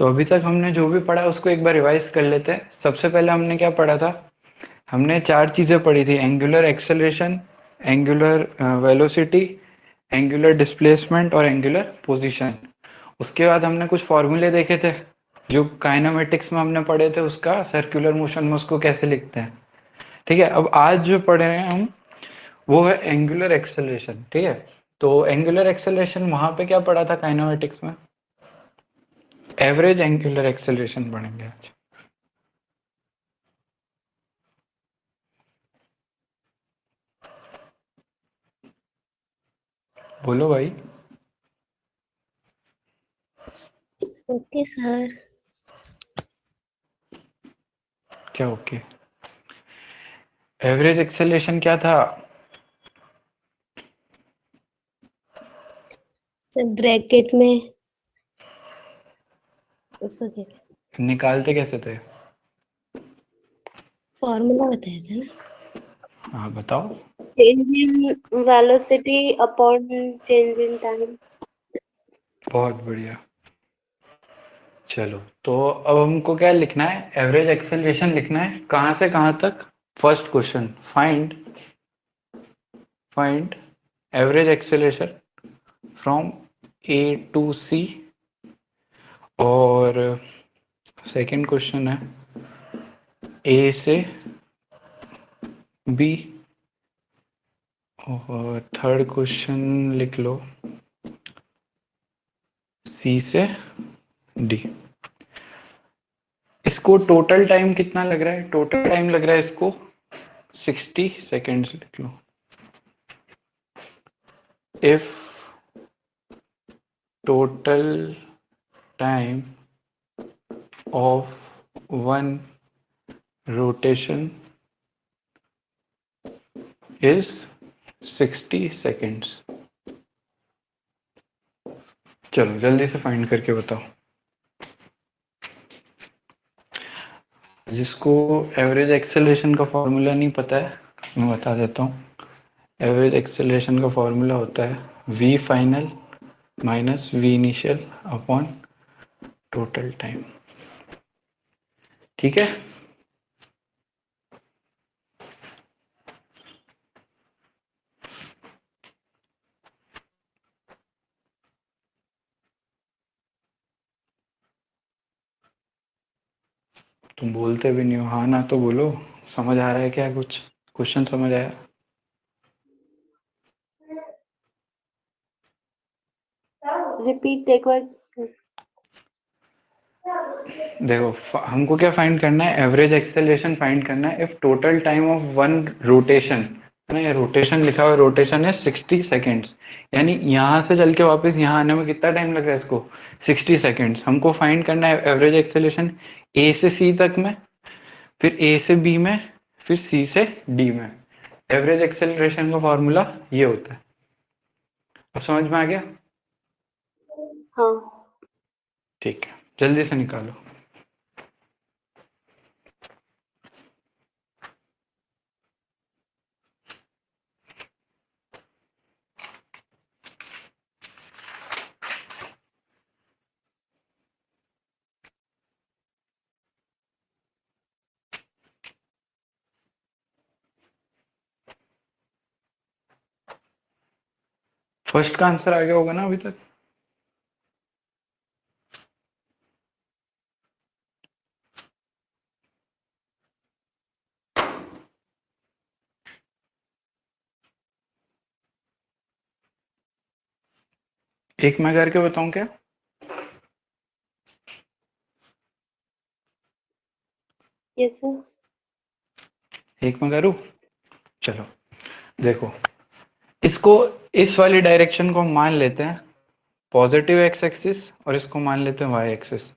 तो अभी तक हमने जो भी पढ़ा उसको एक बार रिवाइज कर लेते हैं। सबसे पहले हमने क्या पढ़ा था? हमने चार चीजें पढ़ी थी: angular acceleration, angular velocity, angular displacement और एंगुलर पोजीशन। उसके बाद हमने कुछ फॉर्मूले देखे थे जो काइनेमेटिक्स में हमने पढ़े थे, उसका सर्कुलर मोशन में उसको कैसे लिखते हैं। ठीक है, अब आज जो पढ़ रहे हैं हम वो है एंगुलर एक्सेलरेशन। ठीक है, तो एंगुलर एक्सेलरेशन वहां पे क्या पढ़ा था काइनेमेटिक्स में? एवरेज एंगुलर एक्सेलरेशन पढ़ेंगे आज। बोलो भाई। Okay sir. क्या ओके? एवरेज एक्सेलरेशन क्या था? सर ब्रैकेट में उसको क्या निकालते कैसे थे? फॉर्मूला बताया था ना? हाँ बताओ। Change in velocity upon change in time. बहुत बढ़िया। चलो, तो अब हमको क्या लिखना है? एवरेज एक्सेलरेशन लिखना है। कहाँ से कहाँ तक? First question, find average acceleration from A to C. और सेकंड क्वेश्चन है ए से बी। और थर्ड क्वेश्चन लिख लो सी से डी। इसको टोटल टाइम कितना लग रहा है? टोटल टाइम लग रहा है इसको 60 सेकेंड्स। लिख लो। If total time of one rotation is 60 seconds. चलो जल्दी से फाइंड करके बताओ। जिसको एवरेज एक्सेलरेशन का फॉर्मूला नहीं पता है, मैं बता देता हूँ। एवरेज एक्सेलरेशन का फॉर्मूला होता है v final minus v initial upon total time. ठीक है, तुम बोलते भी नहीं हो हाँ ना, तो बोलो। समझ आ रहा है क्या? कुछ क्वेश्चन समझ आया? रिपीट एक बार। देखो, हमको क्या फाइंड करना है? एवरेज एक्सेलरेशन फाइंड करना है if total time of one rotation, है ना, ये रोटेशन लिखा हुआ है, रोटेशन है 60 सेकेंड्स। यानी यहाँ से चल के वापस यहाँ आने में कितना टाइम लग रहा है इसको? 60 सेकेंड्स। हमको फाइंड करना है एवरेज एक्सेलरेशन ए से सी तक में, फिर ए से बी में, फिर सी से डी में। एवरेज एक्सेलरेशन का फॉर्मूला ये होता है। अब समझ में आ गया? हाँ। ठीक है, जल्दी से निकालो। फर्स्ट का आंसर आ गया होगा ना अभी तक? एक मैं करके बताऊं क्या? Yes sir. एक मैं करूं? चलो देखो, इसको, इस वाली डायरेक्शन को हम मान लेते हैं पॉजिटिव एक्स एक्सिस और इसको मान लेते हैं वाई एक्सिस।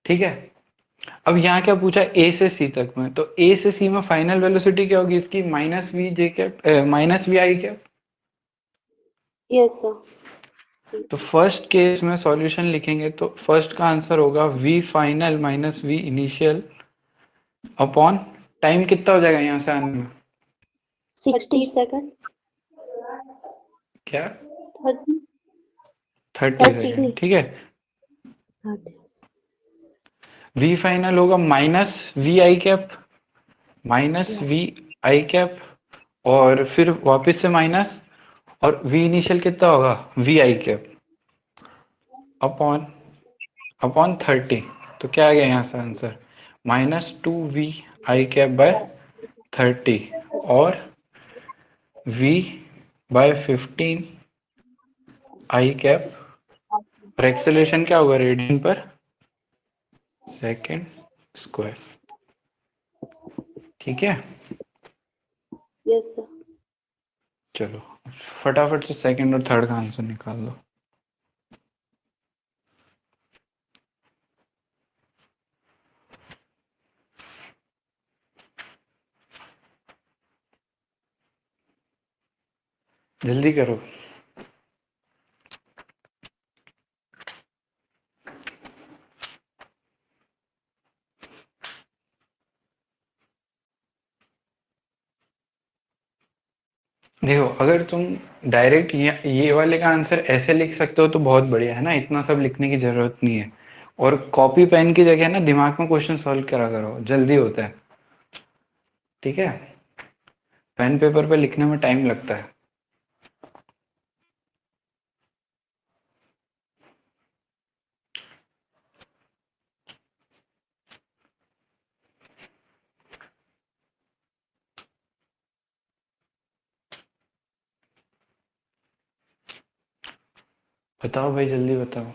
ठीक है, अब यहाँ क्या पूछा? ए से सी तक में, तो ए से सी में फाइनल वेलोसिटी क्या होगी इसकी? Minus v J cap, minus v i cap. Yes sir. तो फर्स्ट केस में सॉल्यूशन लिखेंगे तो फर्स्ट का आंसर होगा v final minus v initial upon time कितना हो जाएगा यहाँ से आने में? 60 सेकंड। क्या? 30। 30 30। सेकेंड। ठीक है, 30। वी फाइनल होगा minus v i cap, minus v i cap, और फिर वापस से माइनस, और वी इनिशियल कितना होगा, v i cap upon upon 30। तो क्या आ गया यहाँ से आंसर, -2vi कैप/30 और v/15 i कैप, और एक्सेलरेशन क्या होगा रेडियन पर सेकेंड स्क्वायर। ठीक है, यस सर। चलो फटाफट से सेकंड और थर्ड का आंसर निकाल दो। जल्दी करो। देखो अगर तुम डायरेक्ट ये वाले का आंसर ऐसे लिख सकते हो तो बहुत बढ़िया है ना, इतना सब लिखने की जरूरत नहीं है। और कॉपी पेन की जगह ना दिमाग में क्वेश्चन सॉल्व करा करो, जल्दी होता है। ठीक है, पेन पेपर पे लिखने में टाइम लगता है। बताओ भाई, जल्दी बताओ।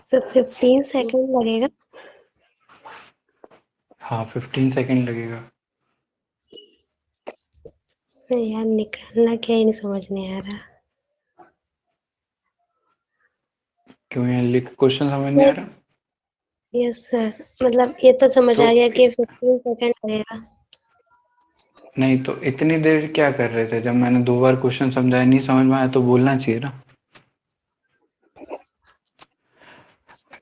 सर 15 सेकंड लगेगा। हाँ 15 सेकंड लगेगा। यार निकालना क्या ही नहीं समझ नहीं आ रहा। क्यों, यहाँ लिख क्वेश्चन समझ नहीं आ रहा? यस सर, मतलब ये तो समझ तो आ गया कि 15 सेकंड लगेगा। नहीं तो इतनी देर क्या कर रहे थे, जब मैंने 2 बार क्वेश्चन समझाया नहीं समझ में आया तो बोलना चाहिए ना।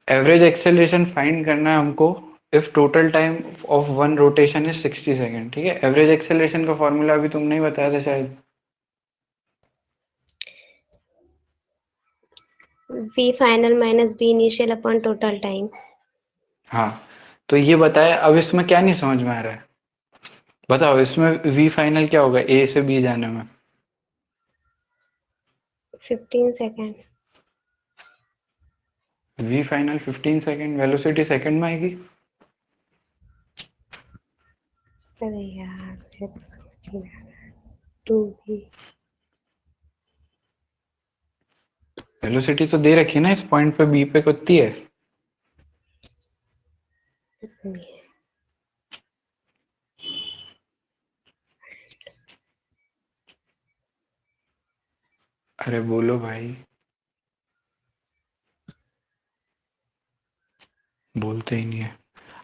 एवरेज एक्सेलरेशन फाइंड करना है हमको if total time of one rotation is 60 second. ठीक है, एवरेज एक्सेलरेशन का फॉर्मूला अभी तुमने ही बताया था शायद। v final minus b initial upon total time. हाँ, तो ये बताया, अब इसमें क्या नहीं समझ में आ रहा है, बताओ इसमें वी फाइनल क्या होगा ए से बी जाने में? 15 second. V final 15 second, velocity second में आएगी। अरे यार मेरे को समझ नहीं आ रहा। 2v वेलोसिटी तो दे रखी है ना, इस पॉइंट पे बी पे कितनी है? अरे बोलो भाई, बोलते ही नहीं है।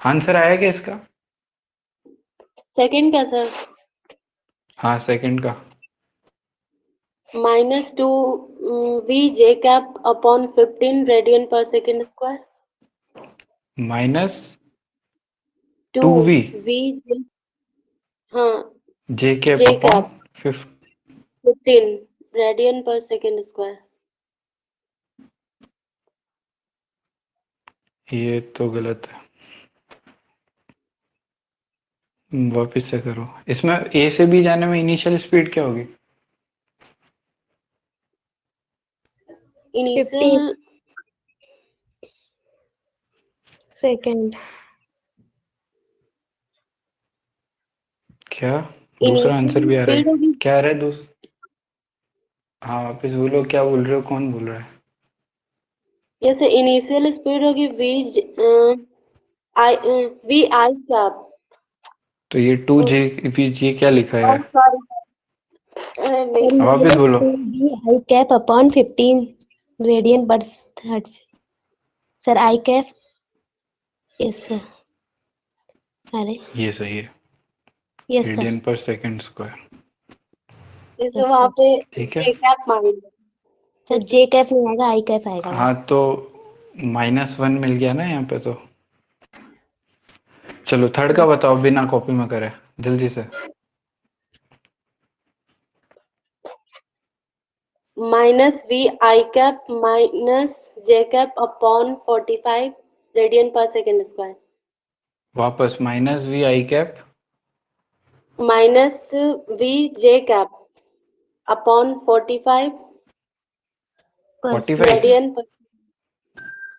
आंसर आया क्या इसका? सेकंड का सर, हाँ सेकंड का। -2 v j cap upon 15 radian per second square. Minus 2 two v v हाँ जे कैप j अपॉन cap 15। 15 radian per second square. ये तो गलत है, वापस से करो। इसमें ए से बी जाने में इनिशियल स्पीड क्या होगी? Initial second. क्या, दूसरा आंसर इनिशियल भी आ रहा स्पीड है? होगी। क्या आ रहा है दूसरा? हाँ वापस बोलो, क्या बोल रहे हो, कौन बोल रहा है? जैसे इनिशियल स्पीड होगी आई वी आई कैप। तो ये टू जे ये क्या लिखा है? सॉरी वापस बोलो। V i cap upon 15 radian per third. Sir i cap. Yes sir. अरे ये सही है, yes sir. Radian per second square. तो वहाँ पे ठीक है, जे कैप मांगेंगे। सर जे कैप नहीं आएगा, आई कैप आएगा हाँ बस। तो -1 मिल गया ना यहाँ पे तो। चलो थर्ड का बताओ बिना कॉपी में करे जल्दी से। Minus v i cap minus j cap upon 45 radian per second square. वापस minus v i cap minus v J cap upon 45 45। Radian per.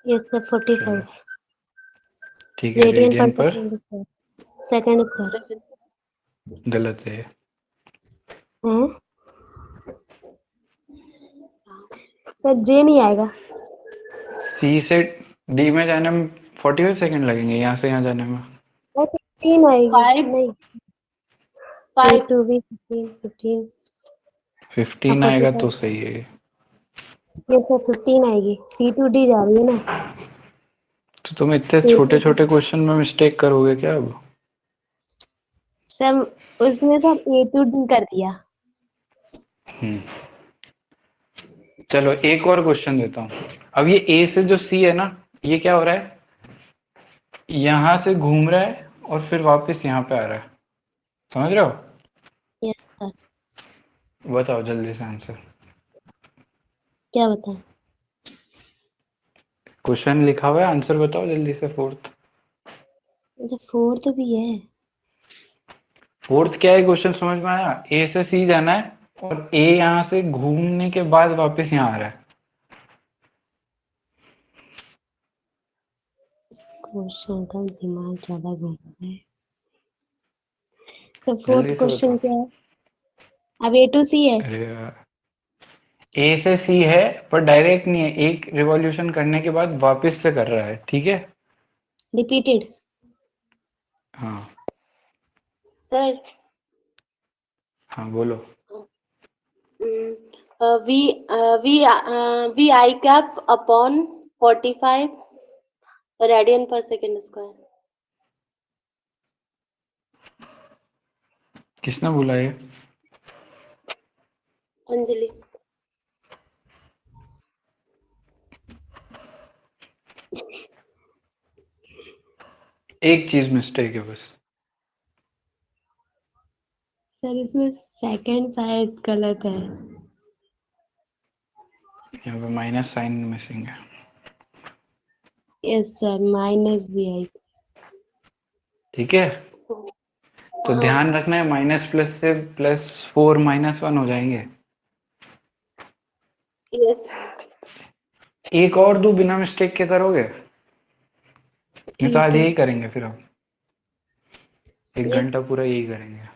Yes sir 45 ठीक है रेडियन पर रेडियन पर सेकेंड स्क्वायर। गलत है। हैं सर जे नहीं आएगा। सी से डी में जाने में 45 सेकंड लगेंगे यहाँ से यहाँ जाने में। वो 15 आएगी नहीं 5 टू बी 15 15 आएगा तो सही है। ये सर 15 आएगी सी टू डी जा रही है ना। तो तुम इतने छोटे छोटे क्वेश्चन में मिस्टेक करोगे क्या अब? सर उसमें सब ए टू डी कर दिया। चलो एक और क्वेश्चन देता हूँ। अब ये ए से जो सी है ना, ये क्या हो रहा है, यहाँ से घूम रहा है और फिर वापस यहाँ पे आ रहा है। समझ रहे हो? Yes sir. बताओ जल्दी से आंसर। क्या बताएं? क्वेश्चन लिखा हुआ है, आंसर बताओ जल्दी से। फोर्थ अच्छा फोर्थ भी है। फोर्थ क्या है क्वेश्चन समझ में आया? ए से सी जाना है और ए यहाँ से घूमने के बाद वापस यहाँ आ रहा है। क्वेश्चन का दिमाग ज्यादा घूम रहा है। तो जल्दी फोर्थ से बताओ। क्वेश्चन क्या है? अब ए टू सी है। अरे ए से सी है पर डायरेक्ट नहीं है, एक रिवॉल्यूशन करने के बाद वापस से कर रहा है। ठीक है। रिपीटेड। हाँ सर हाँ बोलो। V v i cap upon 45 radian per second square. किसने बोला ये? अंजलि। एक चीज मिस्टेक है बस। सर इसमें सेकंड शायद गलत है। यहाँ पे माइनस साइन मिसिंग है। यस सर माइनस भी आई। ठीक है तो ध्यान रखना है, माइनस प्लस से +4 -1 हो जाएंगे। यस एक और दो बिना मिस्टेक के करोगे? नहीं तो ठीक आज है। यही करेंगे फिर हम। एक यस घंटा पूरा यही करेंगे।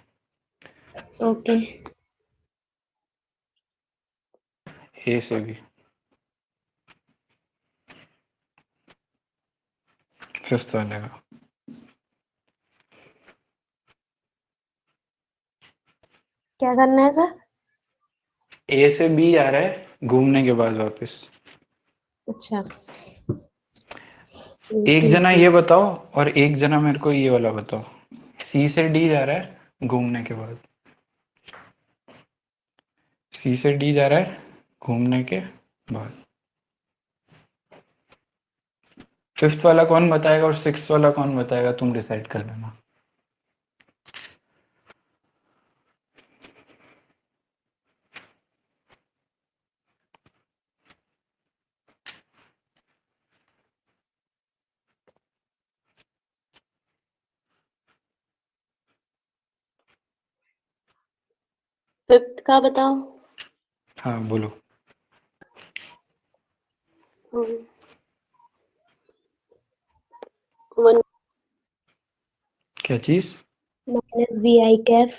ओके। ए से भी फिफ्थ वाले का। क्या करना है सर? ए से बी जा रहा है घूमने के बाद वापस। अच्छा एक जना ये बताओ और एक जना मेरे को ये वाला बताओ। सी से डी जा रहा है घूमने के बाद। सी से डी जा रहा है घूमने के बाद। फिफ्थ वाला कौन बताएगा और सिक्स्थ वाला कौन बताएगा, तुम डिसाइड कर लेना। फिफ्थ का बताओ। हाँ बोलो। वन क्या चीज? Minus b i cap.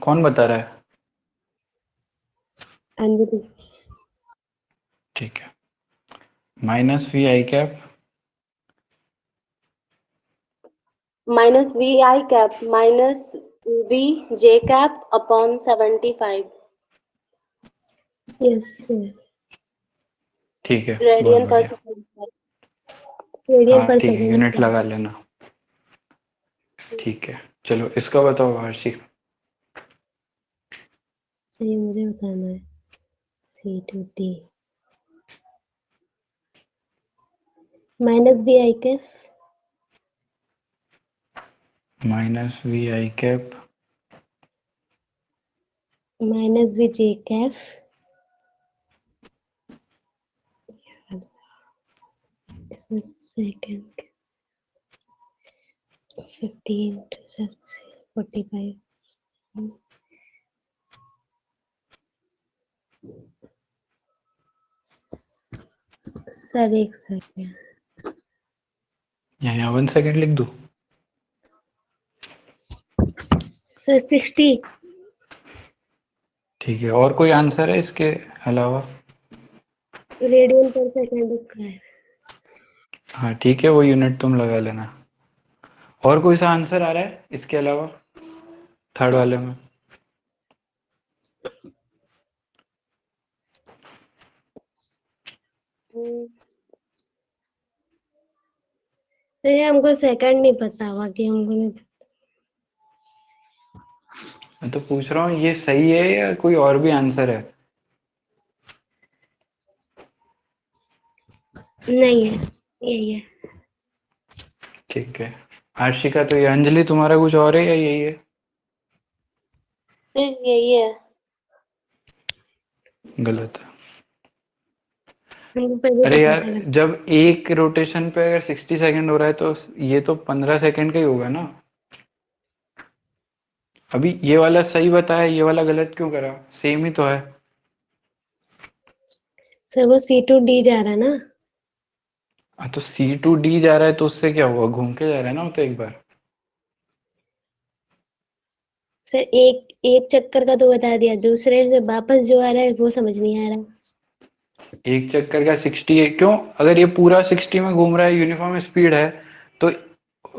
कौन बता रहा है? अंजलि। ठीक है minus v i cap minus v i cap minus v J cap upon 75। Yes ठीक है बहुत रेडियन पर बढ़िया। सेकेंड। रेडियन हाँ पर ठीक है यूनिट सेकेंड। लगा लेना। ठीक है चलो इसका बताओ हर्षी। ये मुझे बताना है। C to D minus b i cap minus v i cap minus v j cap इसमें सेकेंड 15 to 45 सर एक सेकेंड यहाँ 1 सेकेंड लिख दूँ? सर 60 ठीक है, और कोई आंसर है इसके अलावा? Radian per second square. हाँ ठीक है, वो यूनिट तुम लगा लेना। और कोई सा आंसर आ रहा है इसके अलावा थर्ड वाले में? तो ये हमको सेकंड नहीं पता, बाकी हमको नहीं पता। मैं तो पूछ रहा हूँ ये सही है या कोई और भी आंसर है? नहीं है, यही है। ठीक है, आशिका तो ये, अंजलि तुम्हारा कुछ और है या यही है? सिर्फ यही है। गलत है। हमको पहले अरे पता यार, था। जब एक रोटेशन पे अगर 60 सेकंड हो रहा है तो ये तो 15 सेकंड का ही होगा ना। अभी ये वाला सही बताया, ये वाला गलत क्यों करा? सेम ही तो है। सर वो C to D जा रहा है ना। हाँ तो C to D जा रहा है तो उससे क्या हुआ, घूम के जा रहा है ना वो तो एक बार। सर एक एक चक्कर का तो बता दिया, दूसरे से वापस जो आ रहा है वो समझ नहीं आ रहा। एक चक्कर का 60 है क्यों? अगर ये पूरा 60 में घूम रहा है, यूनिफॉर्म स्पीड है, तो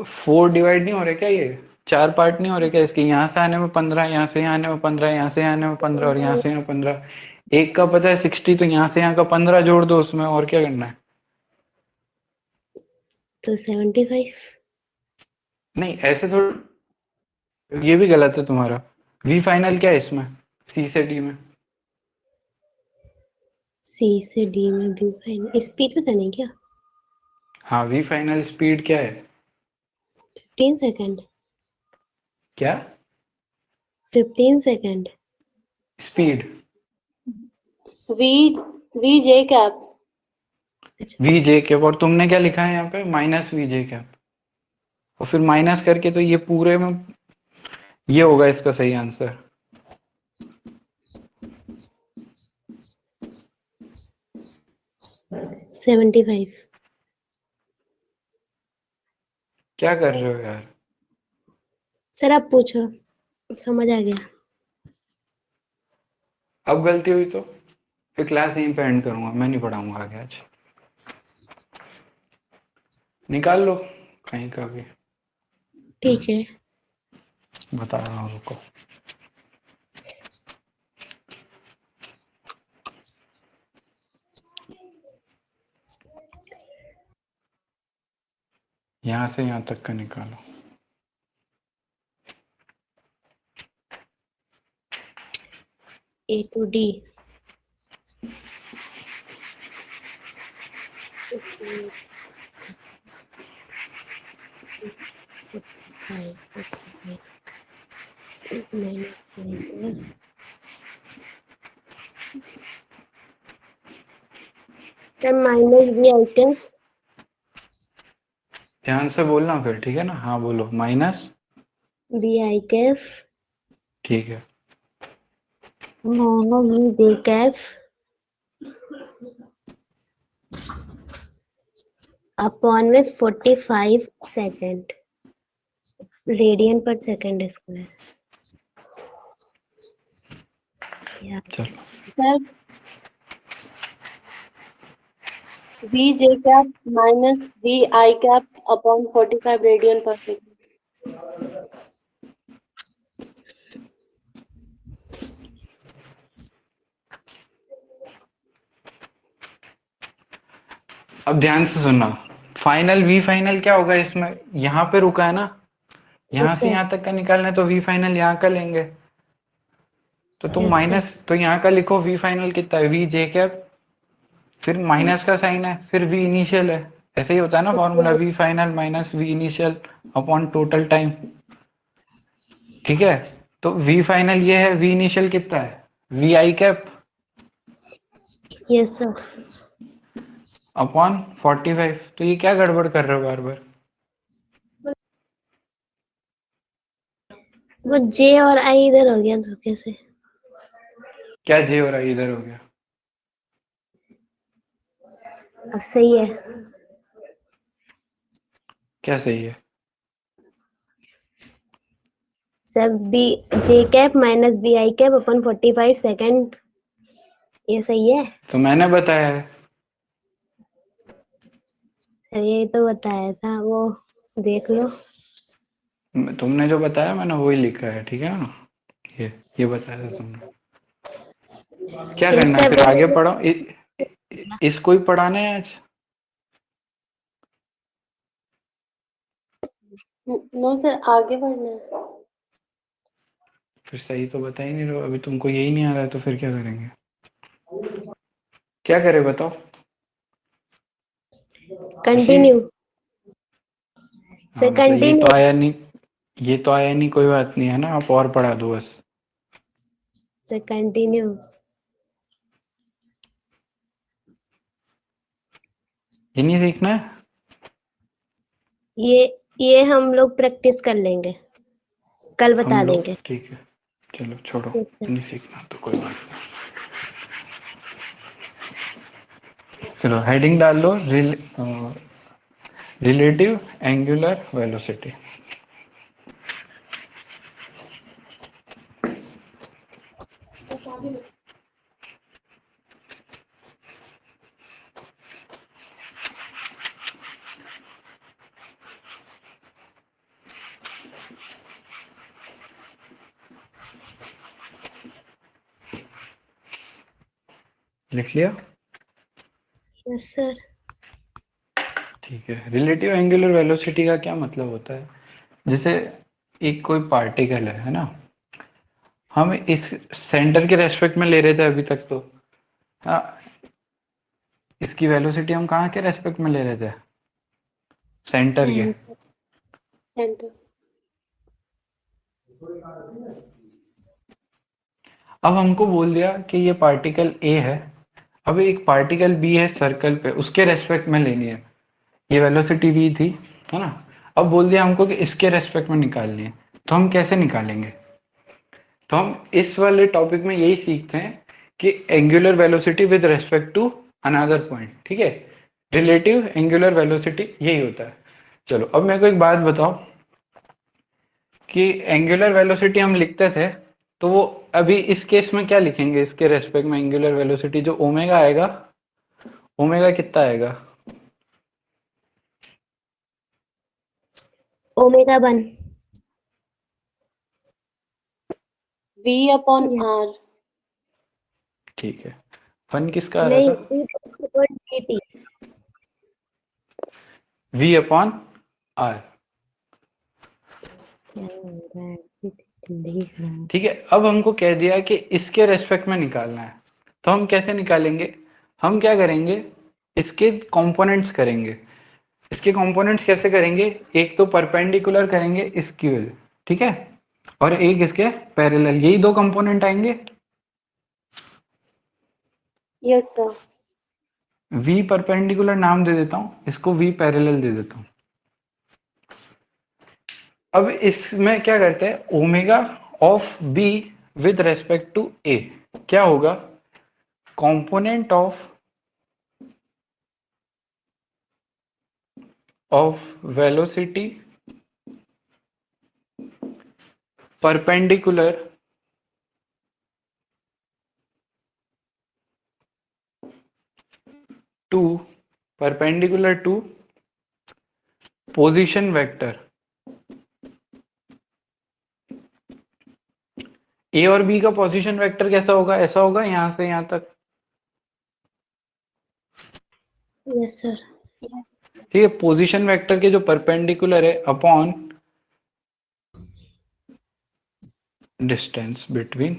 4 डिवाइड नहीं हो रहे क्या? ये 4 पार्ट नहीं हो रहे क्या इसके? यहाँ से आने में 15, यहाँ से यहाँ आने में 15, यहाँ से आने में 15 और यहाँ से यहाँ 15। एक का पता है 60, तो यहाँ से यहाँ का 15 जोड़ दो उसमें, और क्या करना है? तो 75। नहीं ऐसे थोड़ा, ये भी गलत है तुम्हारा। वी फाइनल क्या है इसमें, सी से डी में? C से D में भी फाइनल स्पीड पता नहीं क्या। हाँ, वी फाइनल स्पीड क्या है? 15 सेकंड। क्या 15 सेकंड। स्पीड? वी वी जे कैप। अच्छा। वी जे कैप, और तुमने क्या लिखा है यहाँ पे? माइनस वी जे कैप, और फिर माइनस करके तो ये पूरे में ये होगा इसका सही आंसर। 75। क्या कर रहे हो यार? सर आप पूछो, समझ आ गया। अब गलती हुई तो फिर क्लास यहीं पे एंड करूंगा, मैं नहीं पढ़ाऊंगा आगे आज। निकाल लो कहीं का भी। ठीक है। बता रहा हूँ, रुको। यहाँ से यहाँ तक का निकालो। A to D। Sir minus b i cap. ध्यान से बोलना फिर, ठीक है ना? हाँ बोलो, माइनस। बी आई कैप ठीक है। Minus b j cap upon में 45 second radian per second square. चलो, sir v J cap minus v i cap upon 45 radian per second. अब ध्यान से सुनना। फाइनल वी फाइनल क्या होगा इसमें? यहाँ पे रुका है ना, यहाँ से सर यहाँ तक का निकालना है तो वी फाइनल यहाँ का लेंगे। तो तुम यस सर। माइनस, तो यहाँ का लिखो वी फाइनल कितना है, वी जे कैप, फिर माइनस का साइन है, फिर वी इनिशियल है। ऐसे ही होता है ना formula, v final minus v initial upon total time. ठीक है, तो वी फाइनल ये है, वी इनिशियल कितना है, v i cap yes sir. Upon 45। तो ये क्या गड़बड़ कर रहे हो बार बार? वो जे और आई इधर हो गया धोखे से। क्या जे हो रहा है इधर हो गया? अब सही है क्या सही है? Sir. B j cap minus b i cap upon 45 second, ये सही है तो मैंने बताया है। सर, ये तो बताया था वो, देख लो। तुमने जो बताया मैंने वही लिखा है, ठीक है ना? ये बताया था तुमने। क्या करना है इससे फिर, आगे पढ़ो। इसको ही पढ़ाना है आज? नो सर, आगे बढ़ना है। फिर सही तो बता ही नहीं रहे हो, अभी तुमको यही नहीं आ रहा है तो फिर क्या करेंगे? क्या करे बताओ? इसी। कंटिन्यू हाँ सर, मतलब ये तो कंटिन्यू आया नहीं, ये तो आया नहीं, कोई बात नहीं है ना, आप और पढ़ा दो बस। Sir, continue. ये नहीं सीखना है? ये हम लोग प्रैक्टिस कर लेंगे, कल हम बता लोग देंगे। ठीक है, चलो छोड़ो, यस सर। नहीं सीखना तो कोई बात नहीं। चलो हेडिंग डाल दो, रिलेटिव एंगुलर वेलोसिटी। लिख लिया? Yes sir. ठीक है, रिलेटिव एंगुलर वेलोसिटी का क्या मतलब होता है? जैसे एक कोई पार्टिकल है ना, हम इस सेंटर के रेस्पेक्ट में ले रहे थे अभी तक तो। हाँ, इसकी वेलोसिटी हम कहाँ के रेस्पेक्ट में ले रहे थे? सेंटर के। सेंटर। सेंटर। अब हमको बोल दिया कि ये पार्टिकल ए है, अब एक पार्टिकल बी है सर्कल पे, उसके रेस्पेक्ट में लेनी है, ये वेलोसिटी वी थी, है ना? अब बोल दिया हमको कि इसके रेस्पेक्ट में निकालनी है, तो हम कैसे निकालेंगे? तो हम इस वाले टॉपिक में यही सीखते हैं कि angular velocity with respect to another point, ठीक है? रिलेटिव एंगुलर वेलोसिटी यही होता है। चलो अब मेरे को एक बात बताओ कि एंगुलर वेलोसिटी हम लिखते थे, तो वो अभी इस केस में क्या लिखेंगे इसके रेस्पेक्ट में एंगुलर वेलोसिटी? जो ओमेगा आएगा, ओमेगा कितना आएगा? Omega 1 v upon r. ठीक है, फन किसका आ रहा नहीं, था? dt। V upon r. क्या हो रहा है, जिंदगी खराब। ठीक है, अब हमको कह दिया कि इसके रेस्पेक्ट में निकालना है, तो हम कैसे निकालेंगे? हम क्या करेंगे, इसके कंपोनेंट्स करेंगे। इसके कंपोनेंट्स कैसे करेंगे? एक तो परपेंडिकुलर करेंगे इसकी वजह, ठीक है, और एक इसके पैरेलल, यही दो कंपोनेंट आएंगे। Yes sir. वी परपेंडिकुलर नाम दे देता हूं इसको, वी पैरेलल दे देता हूं। अब इसमें क्या करते हैं, omega of B with respect to A क्या होगा? Component of velocity perpendicular to perpendicular to position vector. A और बी का पोजीशन वेक्टर कैसा होगा? ऐसा होगा, यहां से यहां तक। Yes sir. ठीक है, पोजीशन वेक्टर के जो परपेंडिकुलर है अपॉन डिस्टेंस बिटवीन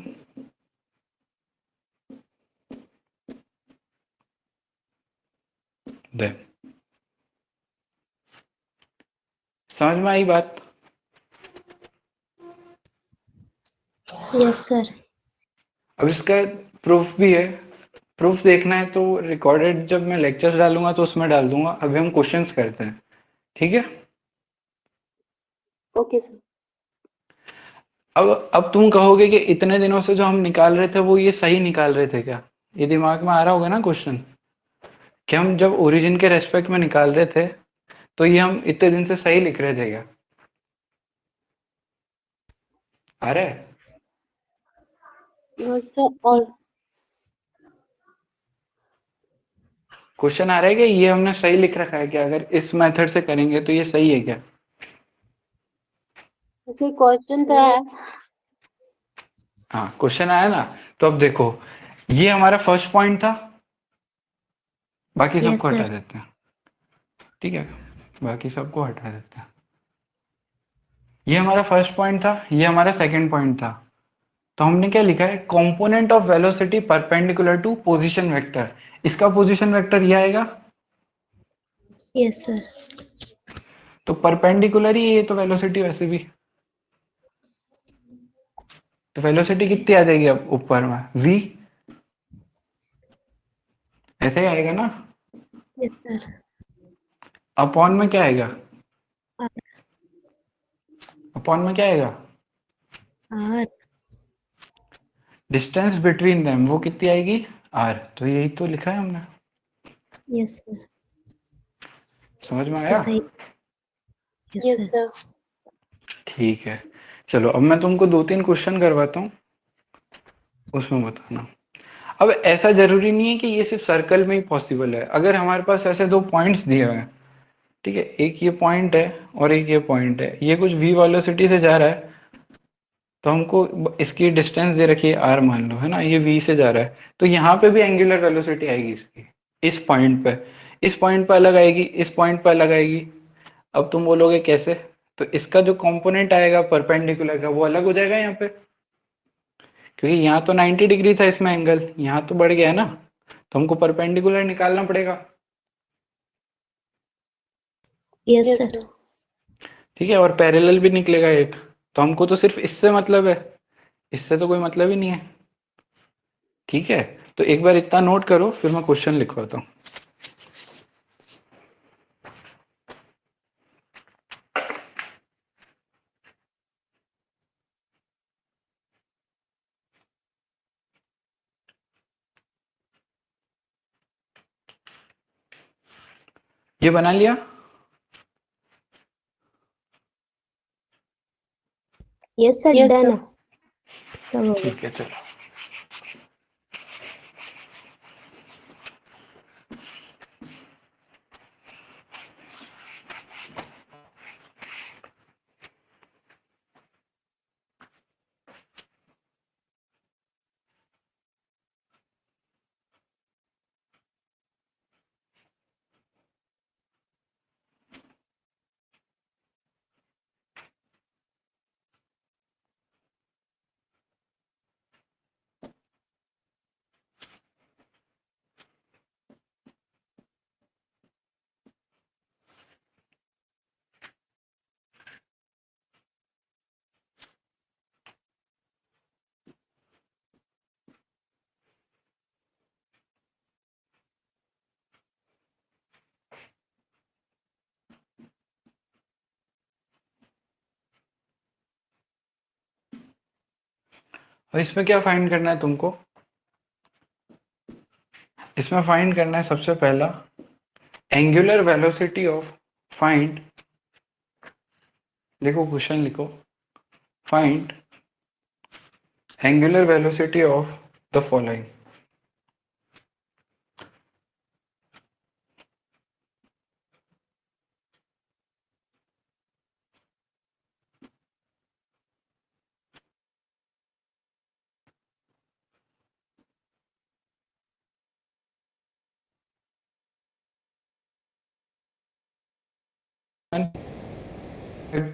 देम। समझ में आई बात? Yes, sir. अब इसका प्रूफ भी है। प्रूफ देखना है तो रिकॉर्डेड जब मैं लेक्चर्स डालूंगा तो उसमें डाल दूंगा। अभी हम क्वेश्चंस करते हैं, ठीक है। Okay, sir. अब तुम कहोगे कि इतने दिनों से जो हम निकाल रहे थे वो ये सही निकाल रहे थे क्या? ये दिमाग में आ रहा होगा ना क्वेश्चन, कि हम जब ओरिजिन के रेस्पेक्ट में निकाल रहे थे तो ये हम इतने दिन से सही लिख रहे थे क्या? आ रहा है? No, sir. Or क्वेश्चन आ रहा है कि ये हमने सही लिख रखा है क्या? अगर इस मेथड से करेंगे तो ये सही है क्या? ऐसे क्वेश्चन था। हाँ, क्वेश्चन आया ना। तो अब देखो, ये हमारा फर्स्ट पॉइंट था, बाकी Yes, सबको sir. हटा देते हैं, ठीक है। बाकी सबको हटा देते हैं। ये हमारा फर्स्ट पॉइंट था, ये हमारा सेकंड पॉइंट था। तो हमने क्या लिखा है? Component of velocity perpendicular to position vector. इसका पोजीशन वेक्टर ये आएगा। Yes, sir. तो परपेंडिकुलर ही है ये तो वेलोसिटी वैसे भी। तो वेलोसिटी कितनी आ जाएगी अब ऊपर में? v। ऐसे ही आएगा ना। Yes, sir. अपॉन में क्या आएगा? R. अपॉन में क्या आएगा? R. डिस्टेंस बिटवीन देम वो कितनी आएगी? r। तो यही तो लिखा है हमने। Yes, sir. समझ में तो आया? सही। Yes, sir. ठीक है। चलो अब मैं तुमको 2-3 क्वेश्चन करवाता हूँ, उसमें बताना। अब ऐसा जरूरी नहीं है कि ये सिर्फ सर्कल में ही पॉसिबल है। अगर हमारे पास ऐसे दो पॉइंट्स दिए हुए हैं, ठीक है, एक ये पॉइंट है और एक ये पॉइंट है, ये कुछ v वेलोसिटी से जा रहा है, तो हमको इसकी डिस्टेंस दे रखी है r मान लो, है ना, ये v से जा रहा है, तो यहाँ पे भी एंगुलर वेलोसिटी आएगी इसकी। इस पॉइंट पे, इस पॉइंट पे अलग आएगी, इस पॉइंट पे अलग आएगी। अब तुम बोलोगे कैसे? तो इसका जो कंपोनेंट आएगा परपेंडिकुलर का वो अलग हो जाएगा यहाँ पे, क्योंकि यहाँ तो 90 डिग्री था इसमें एंगल, यहाँ तो बढ़ गया है ना, तो हमको परपेंडिकुलर निकालना पड़ेगा। Yes, sir. ठीक है, और पैरेलल भी निकलेगा एक। तो हमको तो सिर्फ इससे मतलब है, इससे तो कोई मतलब ही नहीं है, ठीक है। तो एक बार इतना नोट करो, फिर मैं क्वेश्चन लिखवाता हूँ। ये बना लिया? Yes, sir. Done. सब हो गया। ठीक है, चलो। और इसमें क्या फाइंड करना है तुमको? इसमें फाइंड करना है सबसे पहला एंगुलर वेलोसिटी ऑफ, फाइंड, लिखो क्वेश्चन लिखो, find angular velocity of the following.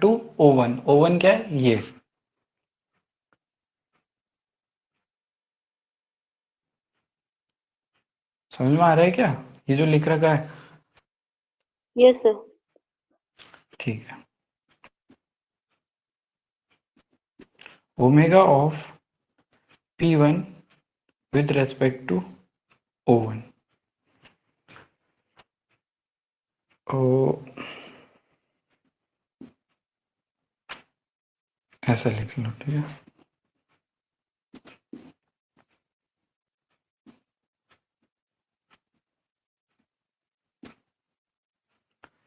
To O1, O1 क्या है? ये समझ में आ रहा है क्या, ये जो लिख रखा है? Yes, sir. ठीक है। Omega of P1 with respect to O1. ओ ऐसा लिख लो, ठीक है।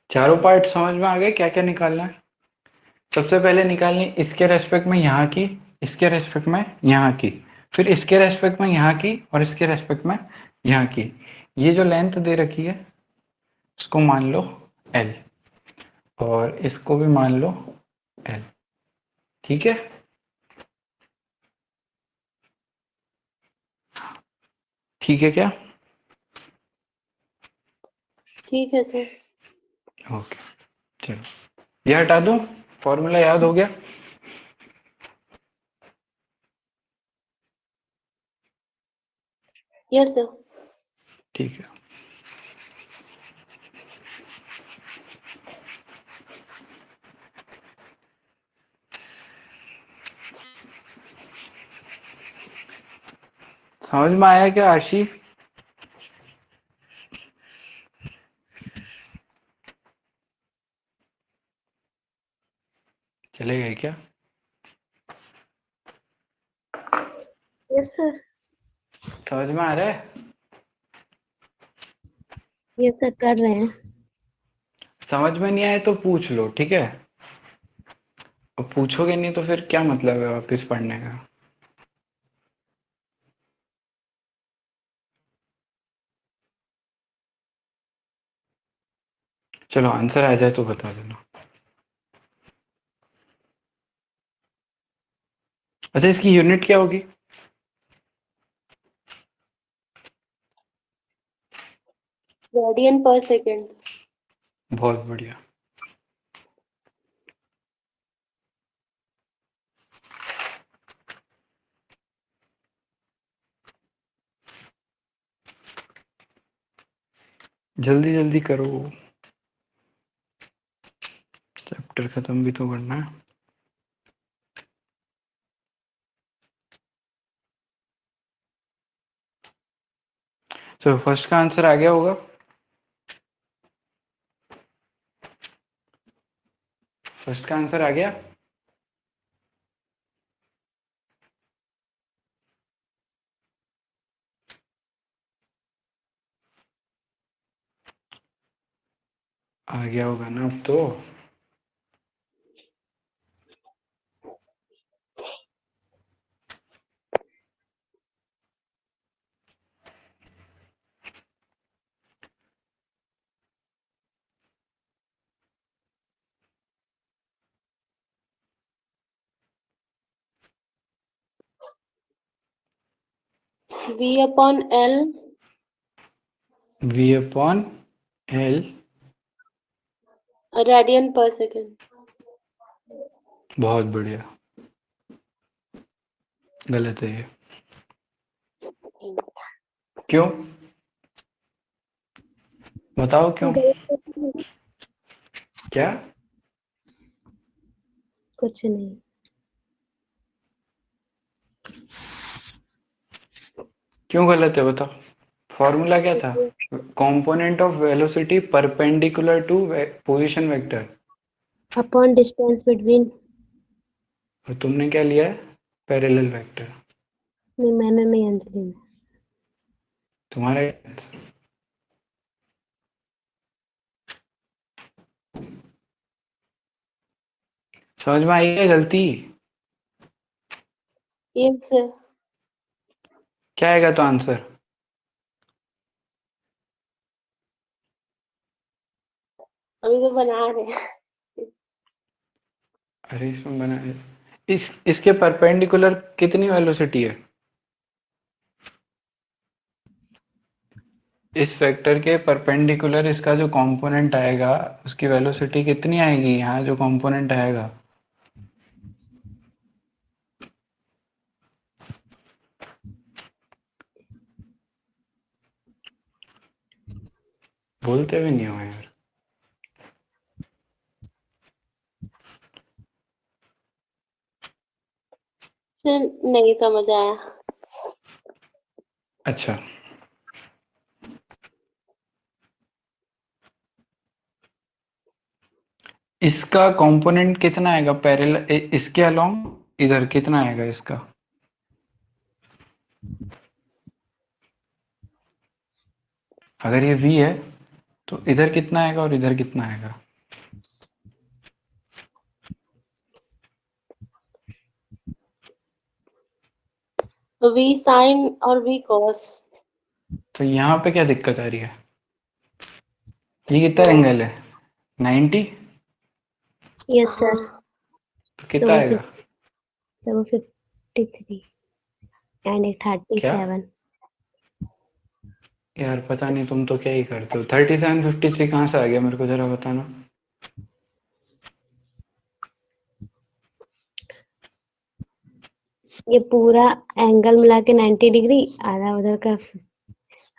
चारों पार्ट समझ में आ गए, क्या क्या निकालना है? सबसे पहले निकालनी इसके रेस्पेक्ट में यहाँ की, इसके रेस्पेक्ट में यहाँ की, फिर इसके रेस्पेक्ट में यहाँ की, और इसके रेस्पेक्ट में यहाँ की। ये जो लेंथ दे रखी है इसको मान लो L, और इसको भी मान लो L, ठीक है। ठीक है क्या? ठीक है सर। ओके, चलो ये हटा दूं, फॉर्मूला याद हो गया? Yes sir. ठीक है। समझ में आया क्या आशी? चले गए क्या? Yes sir. समझ में आ रहा है? यस सर, कर रहे हैं। समझ में नहीं आए तो पूछ लो, ठीक है। अब पूछोगे नहीं तो फिर क्या मतलब है वापस पढ़ने का? चलो आंसर आ जाए तो बता देना। अच्छा, इसकी यूनिट क्या होगी? Radian per second. बहुत बढ़िया। जल्दी जल्दी करो, चैप्टर खत्म भी तो करना है। चलो फर्स्ट का आंसर आ गया होगा। फर्स्ट का आंसर आ गया। आ गया होगा ना अब तो? V upon L। V upon L। Radian per second. बहुत बढ़िया। गलत है ये। क्यों? बताओ क्यों? क्या? कुछ नहीं। क्यों गलत है बताओ? फॉर्मूला क्या था? Component of velocity perpendicular to position vector. Upon distance between. और तुमने क्या लिया है? Parallel vector. नहीं, मैंने नहीं अंजलि ने। तुम्हारा आंसर। समझ में आई है गलती? Yes sir. क्या आएगा तो आंसर? अभी तो बना रहे हैं। अरे इसमें बना है। इसके परपेंडिकुलर कितनी वेलोसिटी है? इस वेक्टर के परपेंडिकुलर इसका जो कंपोनेंट आएगा उसकी वेलोसिटी कितनी आएगी, यहाँ जो कंपोनेंट आएगा? बोलते भी नहीं हो यार। सर नहीं समझ आया। अच्छा, इसका कंपोनेंट कितना आएगा पैरेलल, इसके अलोंग इधर कितना आएगा इसका? अगर ये v है तो इधर कितना आएगा और इधर कितना आएगा? V sin और V cos। तो यहाँ पे क्या दिक्कत आ रही है? ये कितना एंगल है? 90। Yes sir. तो कितना आएगा? तो वो 53 एंड एक क्या 37। यार, पता नहीं, तुम तो क्या ही करते हो। 37 53 कहाँ से आ गया, मेरे को जरा बताना। ये पूरा एंगल मिला के 90 डिग्री, आधा उधर का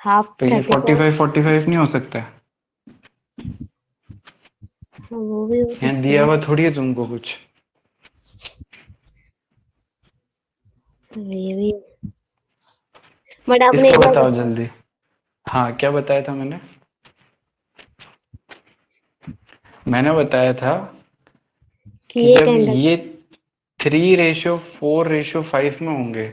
हाफ तो ये 37। 45 नहीं हो सकता है? वो भी हो यहाँ सकता दिया है। हुआ थोड़ी है तुमको कुछ। ये भी, बट आपने इसका एक बार बताओ जल्दी। हाँ, क्या बताया था मैंने? मैंने बताया था कि कि एक जब एंगल ये 3:4:5 में होंगे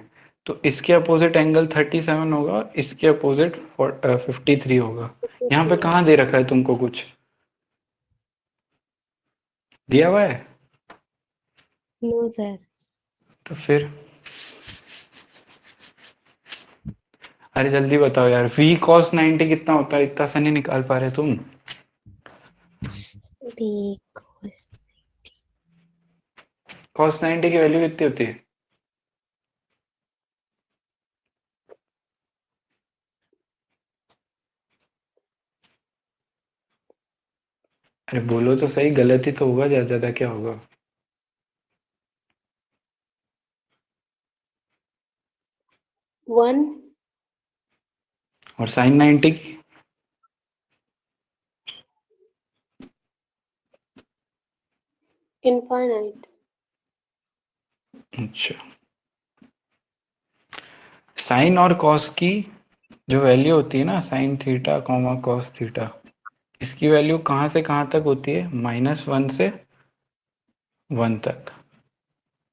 तो इसके अपोजिट एंगल 37 होगा और इसके अपोजिट 53 होगा। यहाँ पे कहाँ दे रखा है तुमको कुछ दिया हुआ है? No sir. तो फिर अरे जल्दी बताओ यार, v cos 90 कितना होता है? इतना सा नहीं निकाल पा रहे तुम? ठीक। cos 90 की वैल्यू कितनी होती है? अरे बोलो तो सही, गलत ही तो होगा, ज्यादा ज्यादा क्या होगा? 1 और sin 90 की? infinite। अच्छा, साइन और कॉस की जो वैल्यू होती है ना, sine theta comma cos theta, इसकी वैल्यू कहाँ से कहाँ तक होती है? -1 से 1 तक,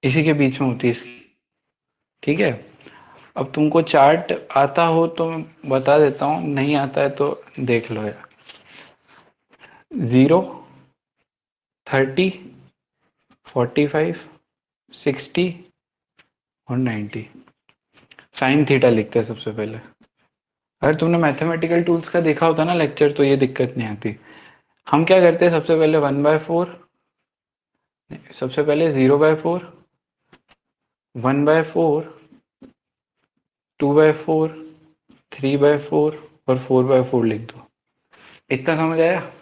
इसी के बीच में होती है इसकी। ठीक है, अब तुमको चार्ट आता हो तो मैं बता देता हूँ, नहीं आता है तो देख लो यार। 0, 30, 45, 60 और 90 साइन थीटा लिखते हैं सबसे पहले। अगर तुमने मैथमेटिकल टूल्स का देखा होता ना लेक्चर, तो ये दिक्कत नहीं आती। हम क्या करते हैं, सबसे पहले 1/4, सबसे पहले 0/4, 1/4, 2/4, 3/4 और 4/4 लिख दो। इतना समझ आया?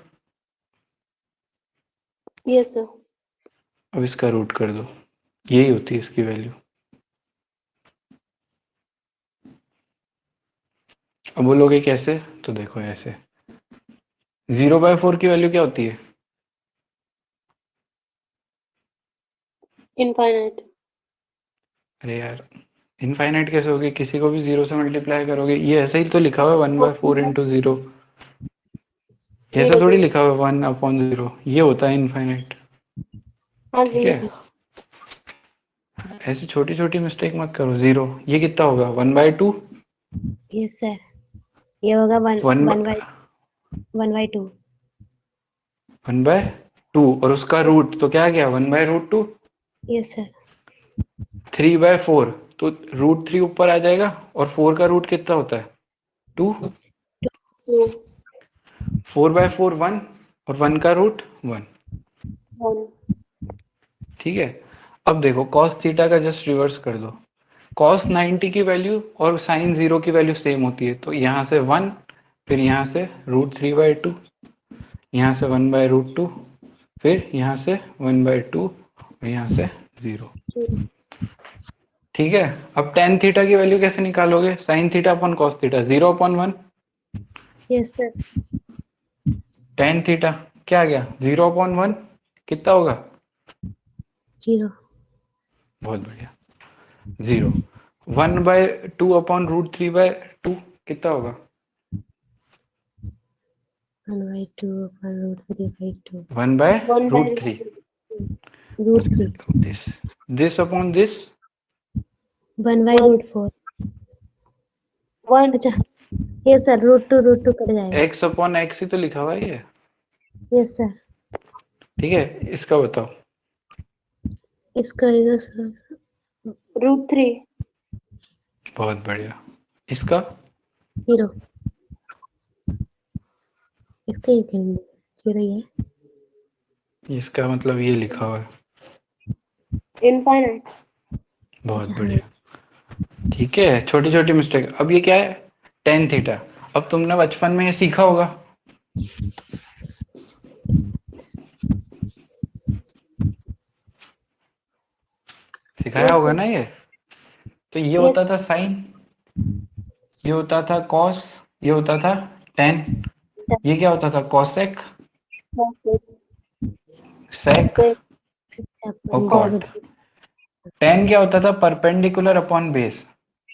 Yes sir. अब इसका रूट कर दो, यही होती है इसकी वैल्यू। अब बोलोगे कैसे, तो देखो ऐसे। 0/4 की वैल्यू क्या होती है? इनफाइनाइट। अरे यार, इनफाइनाइट कैसे होगी? किसी को भी 0 से मल्टीप्लाई करोगे, ये ऐसा ही तो लिखा हुआ है 1/4 इंटू 0। ऐसा 0 थोड़ी 0। लिखा हुआ है 1/0, ये होता है इनफाइनाइट। हाँ ठीक 0 है, 0। ऐसी छोटी छोटी मिस्टेक मत करो। 0, ये कितना होगा? 1/2। Yes sir. ये होगा वन वन वन बाई 1/2। 1/2 और उसका रूट तो क्या गया? 1/√2। Yes sir. 3/4 तो √3 ऊपर आ जाएगा और 4 का रूट कितना होता है? 2। 2 4/4 1 और 1 का रूट 1। 1। ठीक है, अब देखो cos थीटा का जस्ट रिवर्स कर दो। cos 90 की वैल्यू और sin 0 की वैल्यू सेम होती है, तो यहाँ से 1, फिर यहाँ से √3/2, यहाँ से 1/√2, फिर यहाँ से 1/2 और यहाँ से 0। ठीक है, अब tan थीटा की वैल्यू कैसे निकालोगे? sin theta upon cos theta, 0/1। Yes sir. tan theta क्या आ गया? 0/1 कितना होगा? 0। बहुत बढ़िया, 0। 1/2/√3/2 कितना होगा? 1/2/√3/2 1 by One by root 3. √3 This upon this. 1/√4 one. अच्छा यस सर √2 कट जाएगा x upon x ही तो लिखा हुआ है ये, यस सर ठीक है। इसका बताओ। इसका आएगा सर √3. बहुत बढ़िया। इसका 0 इसका ये करेंगे 0 ही है इसका मतलब ये लिखा हुआ है। Infinite. बहुत अच्छा, बढ़िया, ठीक है। छोटी छोटी मिस्टेक। अब ये क्या है? tan theta. अब तुमने बचपन में ये सीखा होगा, सिखाया Yes, होगा sir. ना ये। तो ये Yes. होता था साइन, ये होता था कॉस, ये होता था tan, ये क्या होता था? कॉसेक, सेक Sec. और अपन कॉट। tan क्या होता था? Perpendicular upon base.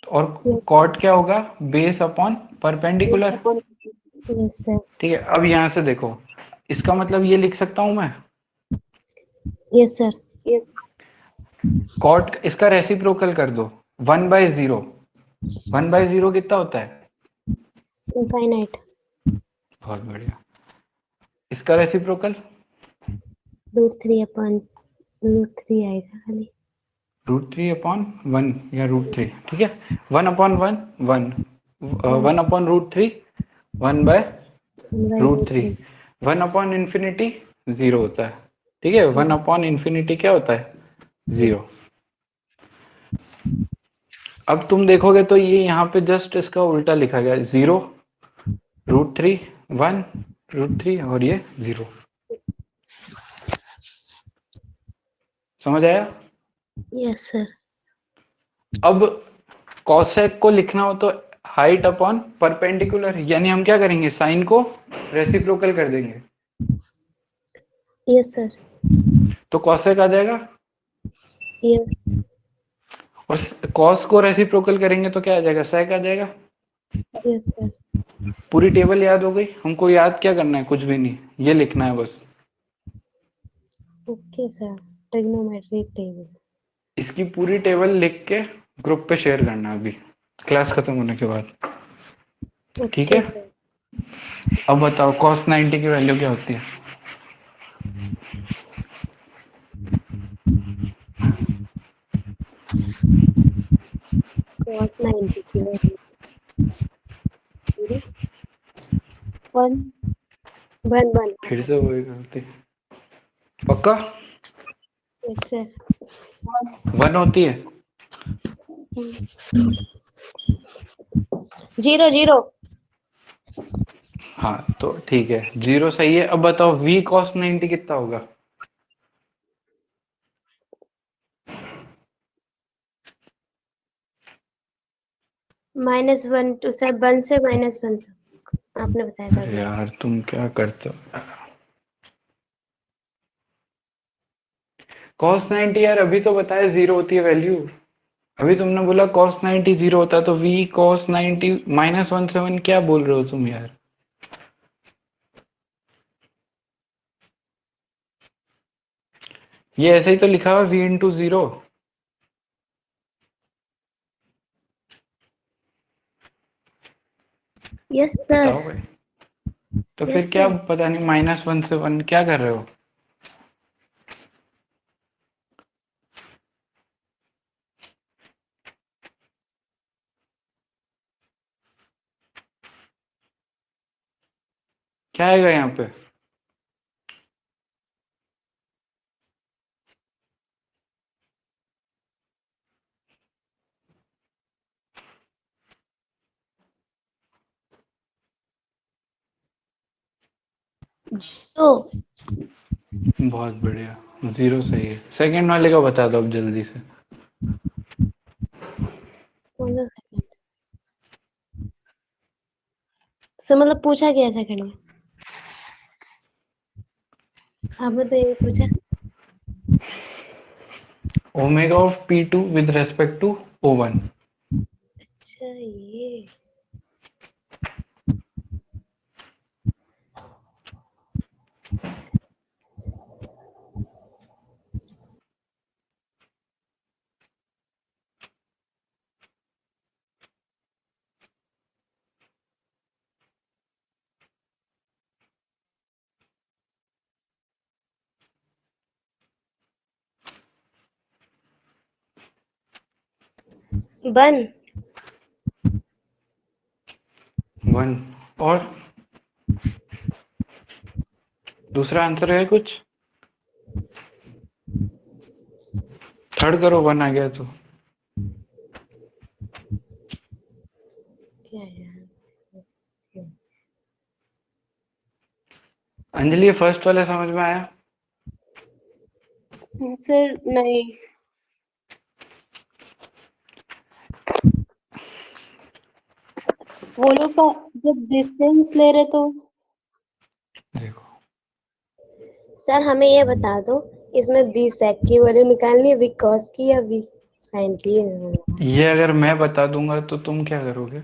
और कॉट क्या होगा? Base upon perpendicular. Yes sir ठीक है। अब यहाँ से देखो, इसका मतलब ये लिख सकता हूं मैं, यस सर Yes. कॉट इसका रेसिप्रोकल कर दो 1/0। 1/0 कितना होता है? इनफाइनाइट बहुत बढ़िया। इसका रेसिप्रोकल √3 आएगा खाली √3/1 या √3, ठीक है। 1/1 1, 1/√3 1/√3, 1/√3 1/∞ 0 होता है, ठीक है। 1/∞ क्या होता है? 0। अब तुम देखोगे तो ये यहाँ पे जस्ट इसका उल्टा लिखा गया है, 0 √3 1 √3 और ये 0। समझ आया? यस सर अब कॉसेक को लिखना हो तो हाइट अपॉन परपेंडिकुलर, यानी हम क्या करेंगे? साइन को रेसिप्रोकल कर देंगे, यस सर तो कॉसेक आ जाएगा। यस और कॉस को रेसिप्रोकल करेंगे तो क्या आ जाएगा? सेक आ जाएगा। यस सर पूरी टेबल याद हो गई? हमको याद क्या करना है? कुछ भी नहीं, ये लिखना है बस। ओके सर ट्रिग्नोमेट्रिक टेबल इसकी पूरी टेबल लिख के ग्रुप पे शेयर करना अभी क्लास खत्म होने के बाद, ठीक है। ओके सर अब बताओ cos 90 की वैल्यू क्या होती है? cos 90 की वैल्यू 1. 1 फिर से वही करती, पक्का यस सर 1 होती है। 0 हाँ तो ठीक है, 0 सही है। अब बताओ v cos 90 कितना होगा? -1 टू सर 1 से -1 तक आपने बताया था अरे अभी यार तुम क्या करते हो? cos 90 यार अभी तो बताया 0 होती है वैल्यू। अभी तुमने बोला cos 90 0 होता है, तो v cos 90 -1/7 क्या बोल रहे हो तुम यार? ये ऐसे ही तो लिखा हुआ v × 0। यस सर बताओ भाई। तो फिर यस क्या सर पता नहीं -1 से 1 क्या कर रहे हो? क्या आएगा यहाँ पे? तो बहुत बढ़िया, 0 सही है। सेकंड वाले का बता दो अब जल्दी से। कौन सा सेकंड सर मतलब पूछा क्या सेकंड में आपने तो ये पूछा omega of P2 with respect to O1। 1. 1 और दूसरा आंसर है कुछ? थर्ड करो 1 आ गया तो। क्या है? अंजलि ये फर्स्ट वाला समझ में आया? सर नहीं। वो लोग का जब डिस्टेंस ले रहे तो देखो सर हमें ये बता दो, इसमें बी सेक की वैल्यू निकालनी है, बी कॉस की या बी साइन की? ये नहीं समझ ये अगर मैं बता दूंगा तो तुम क्या करोगे?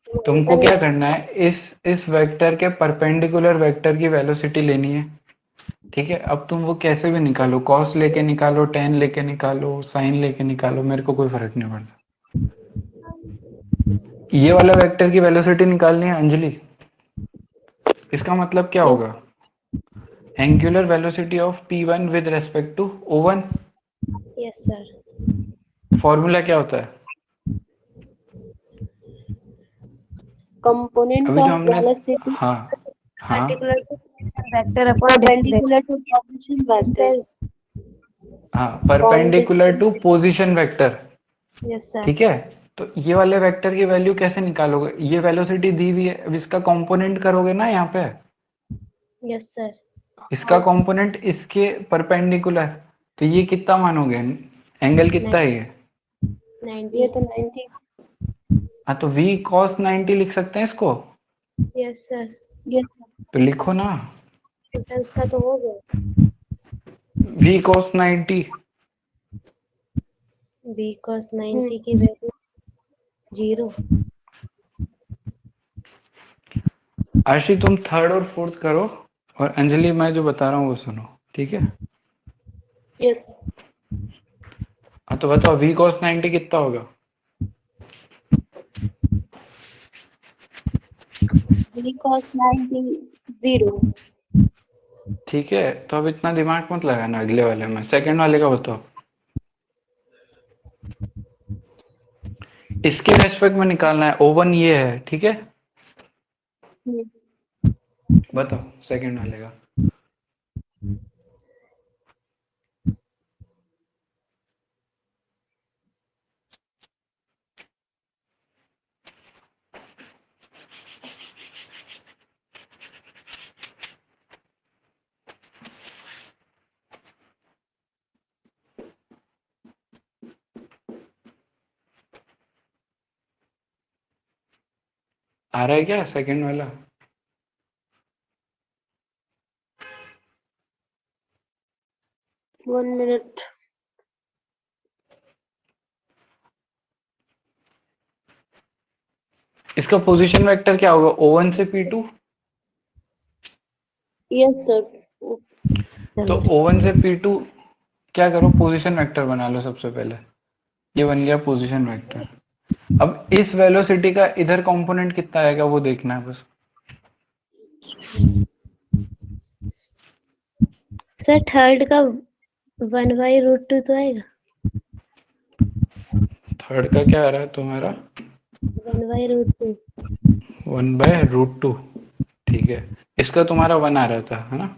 में तुमको आया। क्या करना है, इस वेक्टर के परपेंडिकुलर वेक्टर की वेलोसिटी लेनी है। ठीक है, अब तुम वो कैसे भी निकालो, कॉस लेके निकालो, टेन लेके निकालो, साइन लेके निकालो, मेरे को कोई फर्क नहीं पड़ता। ये वाला वेक्टर की वेलोसिटी निकालनी है अंजलि। इसका मतलब क्या यस होगा? Angular velocity of p1 with respect to o1। Yes sir. Formula क्या होता है? कंपोनेंट अभी जो ऑफ हमने, वेलोसिटी हाँ हाँ particular to vector upon perpendicular to position vector distance. हाँ, upon perpendicular distance. To position vector. Yes sir. ठीक है, तो ये वाले वेक्टर की वैल्यू कैसे निकालोगे? ये वेलोसिटी दी हुई है, अब इसका कंपोनेंट करोगे ना यहाँ पे। Yes sir. इसका कंपोनेंट इसके परपेंडिकुलर, तो ये कितना मानोगे? एंगल कितना है ये? 90। ये तो 90। हाँ, तो v cos 90 लिख सकते हैं इसको। Yes sir. यस तो लिखो ना, तो सर उसका तो हो गया, v cos 90। बी कॉस 90 की वैल्यू 0। आशी तुम थर्ड और फोर्थ करो, और अंजलि मैं जो बता रहा हूँ वो सुनो, ठीक है? यस। हाँ, तो बताओ v cos 90 कितना होगा? v cos 90 0। ठीक है, तो अब इतना दिमाग मत लगाना अगले वाले में, सेकंड वाले का बताओ। इसके रेस्पेक्ट में निकालना है, ओवन ये है, ठीक है? बताओ सेकंड वाले का। आ रहा है क्या सेकंड वाला? 1 मिनट। इसका पोजीशन वेक्टर क्या होगा, O1 से P2? Yes sir. तो O1 से P2 क्या करो, पोजीशन वेक्टर बना लो सबसे पहले। ये बन गया पोजीशन वेक्टर। अब इस वेलोसिटी का इधर कंपोनेंट कितना आएगा वो देखना है बस। सर थर्ड का 1/√2 तो आएगा। थर्ड का क्या आ रहा है तुम्हारा? 1/√2। 1/√2। ठीक है, इसका तुम्हारा 1 आ रहा था, है ना?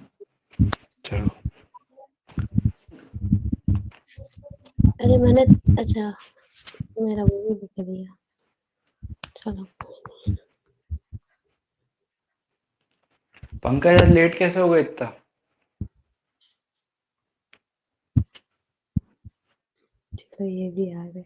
चलो, अरे मैंने, अच्छा मेरा वो भी लिख दिया। चलो पंकज आज लेट कैसे हो गए इतना? चलो ये भी आ गया।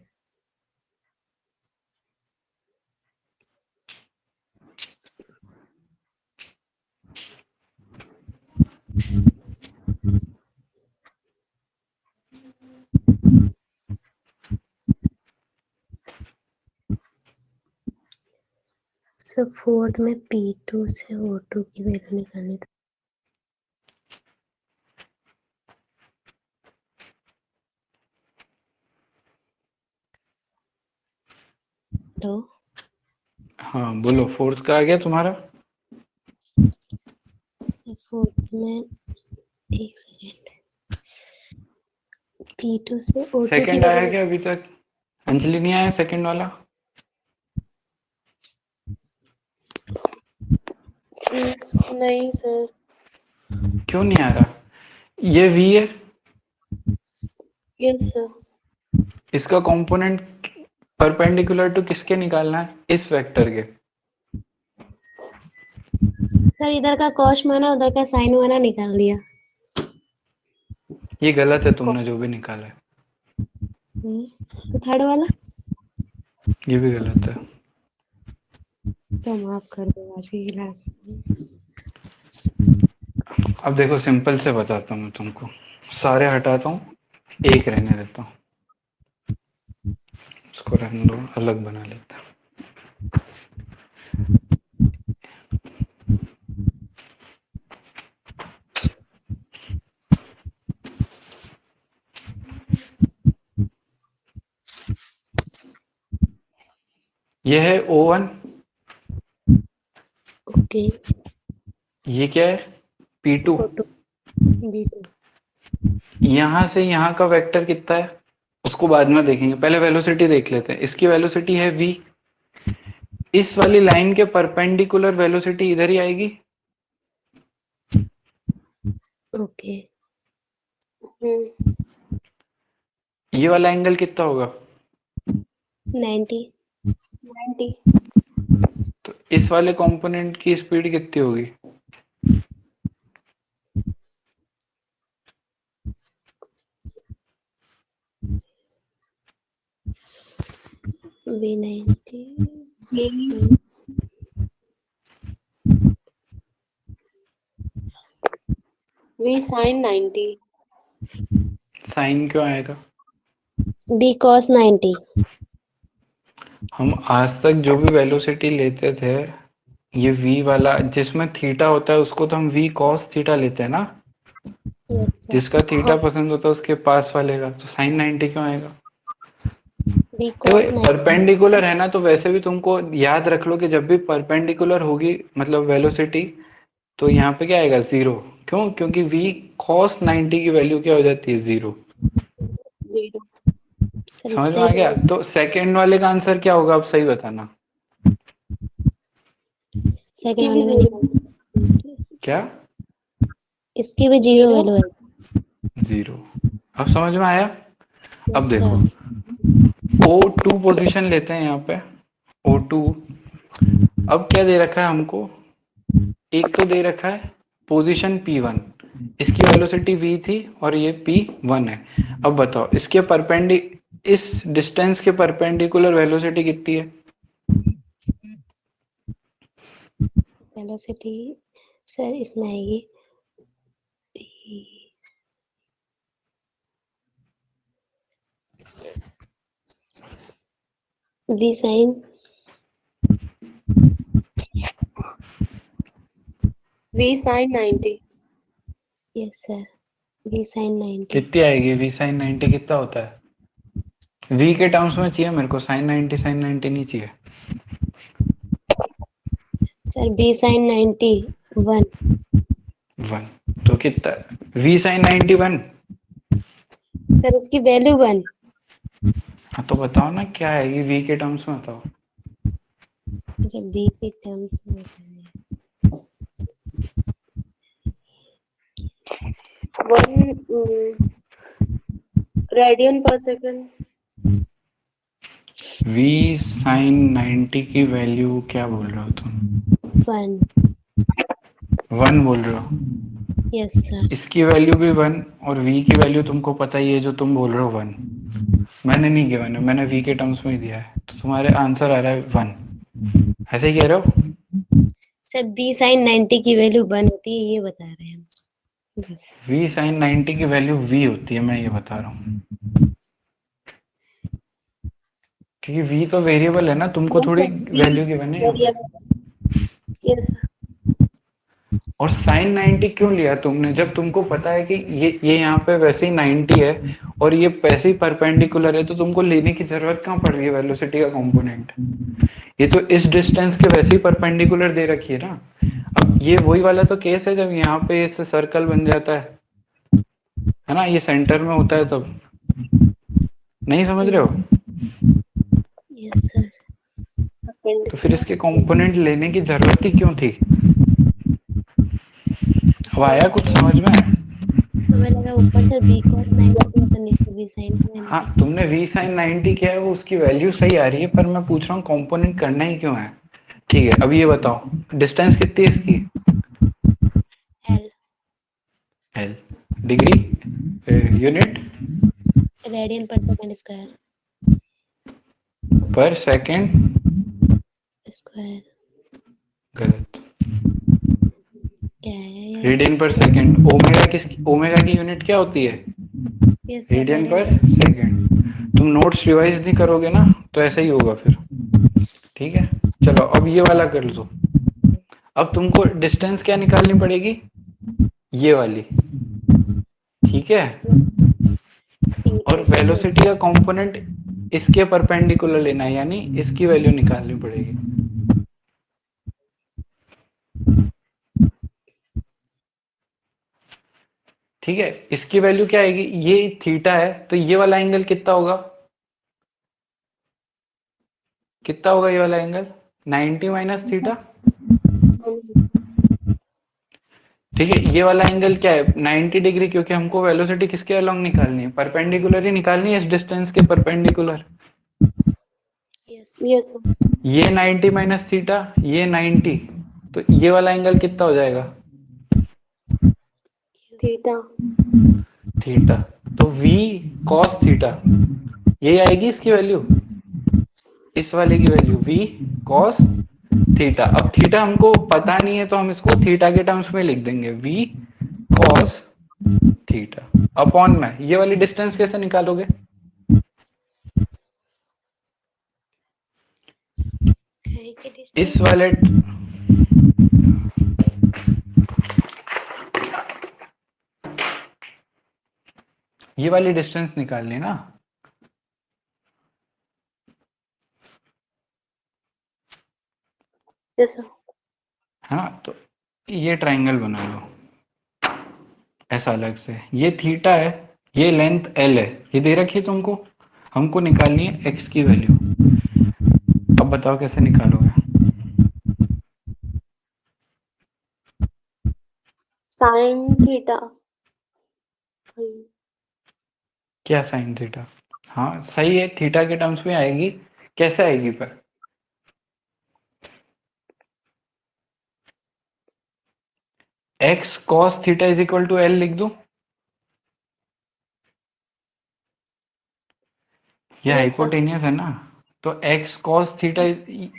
सर फोर्थ में P2 से O2 की वैल्यू निकालनी थी। तो हाँ बोलो, फोर्थ का आ गया तुम्हारा? सर फोर्थ में, एक सेकेंड, P2 से O2 की सेकंड आया वैल्यू क्या अभी तक? अंजलि नहीं आया सेकंड वाला? नहीं सर। क्यों नहीं आ रहा? ये v है, यस सर। इसका कंपोनेंट परपेंडिकुलर टू किसके निकालना है? इस वेक्टर के। सर इधर का कॉस माना उधर का साइन माना निकाल दिया। ये गलत है तुमने जो भी निकाला है, तो थर्ड वाला ये भी गलत है। तो माफ कर दो आज की क्लास में। अब देखो सिंपल से बताता हूँ मैं तुमको, सारे हटाता हूँ, एक रहने देता हूँ, इसको रहने दो, अलग बना लेता हूँ। ये है O1, ओके ये क्या है? P2। B2 यहाँ से यहाँ का वेक्टर कितना है उसको बाद में देखेंगे, पहले वेलोसिटी देख लेते हैं। इसकी वेलोसिटी है v, इस वाली लाइन के परपेंडिकुलर वेलोसिटी इधर ही आएगी। ओके ये वाला एंगल कितना होगा? 90 90। तो इस वाले कंपोनेंट की स्पीड कितनी होगी? V90 V sin 90। साइन क्यों आएगा? B cos 90 हम आज तक जो भी वेलोसिटी लेते थे, ये v वाला जिसमें थीटा होता है उसको तो हम v cos थीटा लेते हैं ना, यस सर जिसका थीटा पसंद होता है उसके पास वाले का, तो साइन 90 क्यों आएगा? B देखो cos 90 परपेंडिकुलर है ना, तो वैसे भी तुमको याद रख लो कि जब भी परपेंडिकुलर होगी मतलब वेलोसिटी, तो यहाँ पे क्या आएगा? 0। क्यों? क्योंकि v cos 90 की वैल्यू क्या हो जाती है? 0। 0। सर समझ में इतना आ ही गया? तो सेकंड वाले का आंसर क्या होगा? अब सही बताना। इसकी सेकंड भी वाले 0। में क्या? इसकी भी 0 0। वैल्यू है। 0। अब समझ में आया? अब यस देखो सर O2 पोजीशन लेते हैं यहाँ पे, O2। अब क्या दे रखा है हमको? एक तो दे रखा है पोजीशन P1, इसकी वेलोसिटी v थी और ये P1 है। अब बताओ इसके इस डिस्टेंस के परपेंडिकुलर वेलोसिटी कितनी है? वेलोसिटी सर इसमें आएगी V sin V sin 90। Yes sir V sin 90 कितनी आएगी? v sin 90 कितना होता है? v के टर्म्स में चाहिए मेरे को, sin 90 नहीं चाहिए। Sir B sin 90 1 1। तो कितना v sin 90 1? सर इसकी वैल्यू 1 हाँ तो बताओ ना क्या आएगी v के टर्म्स में, बताओ। जब B के टर्म्स में होता है 1 radian per second. v sin 90 की वैल्यू क्या बोल रहे हो तुम? 1 बोल रहे हो? यस सर इसकी वैल्यू भी 1 और v की वैल्यू तुमको पता ही है, जो तुम बोल रहे हो 1। मैंने नहीं किया, मैंने v के टर्म्स में ही दिया है, तो तुम्हारे आंसर आ रहा है 1। ऐसे ही कह रहे हो? सर B sin 90 की वैल्यू 1 होती है ये बता रहे हैं हम बस v sin 90 की वैल्यू v होती है, मैं ये बता रहा हूँ। क्योंकि v तो वेरिएबल है ना, तुमको थोड़ी वैल्यू गिवन है यहाँ पे। यस। और साइन 90 क्यों लिया तुमने, जब तुमको पता है कि ये यहाँ पे वैसे ही 90 है और ये वैसे ही परपेंडिकुलर है, तो तुमको लेने की जरूरत कहाँ पड़ रही है वेलोसिटी का कंपोनेंट? ये तो इस डिस्टेंस के वैसे ही परपेंडिकुलर दे रखी है ना। अब ये वही वाला तो केस है जब यहाँ पे इससे सर्कल बन जाता है ना, ये सेंटर में होता है तब। नहीं समझ रहे हो? Yes sir. तो फिर इसके कंपोनेंट लेने की जरूरत ही क्यों थी? अब आया कुछ समझ में? हमें लगा ऊपर से b cos 90 तो नीचे b sin 90। हाँ, तुमने v sin 90 किया है, वो उसकी वैल्यू सही आ रही है, पर मैं पूछ रहा हूँ कंपोनेंट करना ही क्यों है? ठीक है, अब ये बताओ डिस्टेंस कितनी है इसकी? l l। Degree, unit radian per second square पर सेकंड। स्क्वायर गलत। क्या है यार? Radian per second. ओमेगा की यूनिट क्या होती है? यस सर, रेडियन रेडियन पर पर सेकंड। तुम नोट्स रिवाइज नहीं करोगे ना, तो ऐसा ही होगा फिर। ठीक है, चलो अब ये वाला कर लो। अब तुमको डिस्टेंस क्या निकालनी पड़ेगी? ये वाली। ठीक है, और वेलोसिटी का कंपोनेंट इसके परपेंडिकुलर लेना है, यानी इसकी वैल्यू निकालनी पड़ेगी। ठीक है, इसकी वैल्यू क्या आएगी? ये थीटा है, तो ये वाला एंगल कितना होगा? कितना होगा ये वाला एंगल? 90 minus theta. ठीक है, ये वाला एंगल क्या है? 90 डिग्री, क्योंकि हमको वेलोसिटी किसके अलोंग निकालनी है? परपेंडिकुलर ही निकालनी है, इस डिस्टेंस के परपेंडिकुलर। Yes yes sir. ये 90 माइनस थीटा, ये 90, तो ये वाला एंगल कितना हो जाएगा? थीटा। थीटा। तो v cos थीटा, ये आएगी इसकी वैल्यू, इस वाले की वैल्यू v cos थीटा। अब थीटा हमको पता नहीं है, तो हम इसको थीटा के टर्म्स में लिख देंगे, v cos थीटा अपॉन में ये वाली डिस्टेंस कैसे निकालोगे? के इस डिस्टेंस वाले ये वाली डिस्टेंस निकालनी ना। Yes sir. है ना, तो ये ट्रायंगल बना लो ऐसा अलग से। ये थीटा है, ये लेंथ l है, ये दे रखी है तुमको, हमको निकालनी है x की वैल्यू। अब बताओ कैसे निकालोगे? Sine theta. क्या साइन थीटा? हाँ सही है, थीटा के टर्म्स में आएगी। कैसे आएगी पर? x cos theta is equal to l लिख दूं? ये यस सर। हाइपोटेनियस है ना, तो x cos थीटा,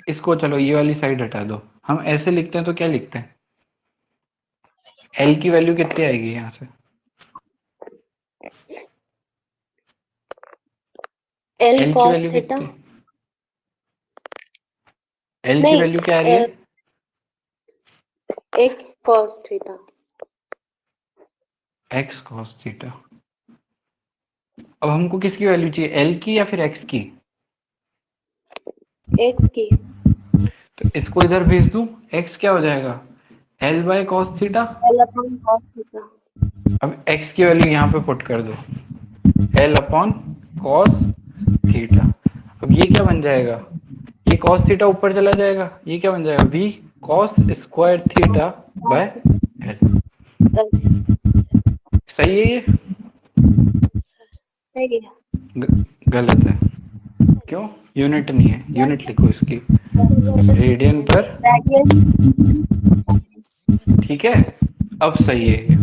इसको चलो ये वाली साइड हटा दो, हम ऐसे लिखते हैं तो क्या लिखते हैं? l की वैल्यू कितनी आएगी यहाँ से? एल l की कॉस वैल्यू थीटा। कितनी? l की नहीं, वैल्यू क्या आ रही है? X cos theta. x cos theta. अब हमको किसकी वैल्यू चाहिए, l की या फिर x की? एक्स की। तो इसको इधर भेज दूं, x क्या हो जाएगा? l by cos theta. L upon cos theta. अब x की वैल्यू यहाँ पे पुट कर दो, l अपॉन कॉस थीटा। अब ये क्या बन जाएगा? ये cos थीटा ऊपर चला जाएगा, ये क्या बन जाएगा? v cos square theta by l। सही है ये? सही है। गलत है। क्यों? यूनिट नहीं है, यूनिट लिखो इसकी, रेडियन पर। रेडियन। ठीक है, अब सही है ये।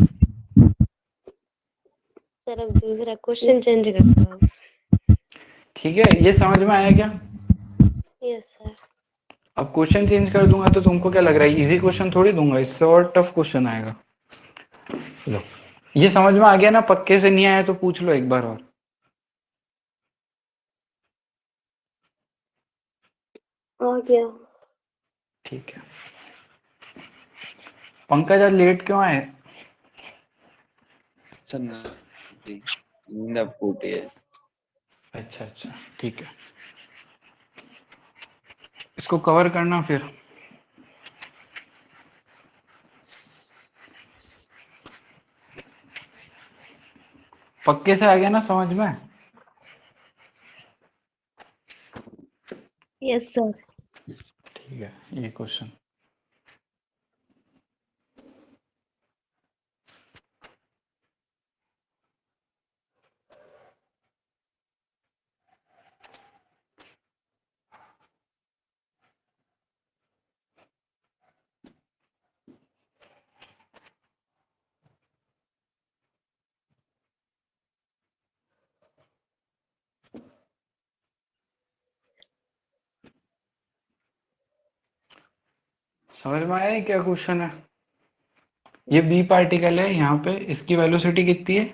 सर अब दूसरा क्वेश्चन चेंज करते हो। ठीक है, ये समझ में आया क्या? Yes sir. अब क्वेश्चन चेंज कर दूंगा तो तुमको क्या लग रहा है, इजी क्वेश्चन थोड़ी दूंगा, इससे और टफ क्वेश्चन आएगा। लो, ये समझ में आ गया ना? पक्के से नहीं आया तो पूछ लो एक बार और। आ गया। ठीक है, पंकज आज लेट क्यों आए? सर नींद अब फूटी है। अच्छा अच्छा, ठीक है, इसको कवर करना फिर। पक्के से आ गया ना समझ में? Yes sir. ठीक है, ये क्वेश्चन समझ में आया है क्या क्वेश्चन है? ये बी पार्टिकल है, यहाँ पे इसकी वेलोसिटी कितनी है?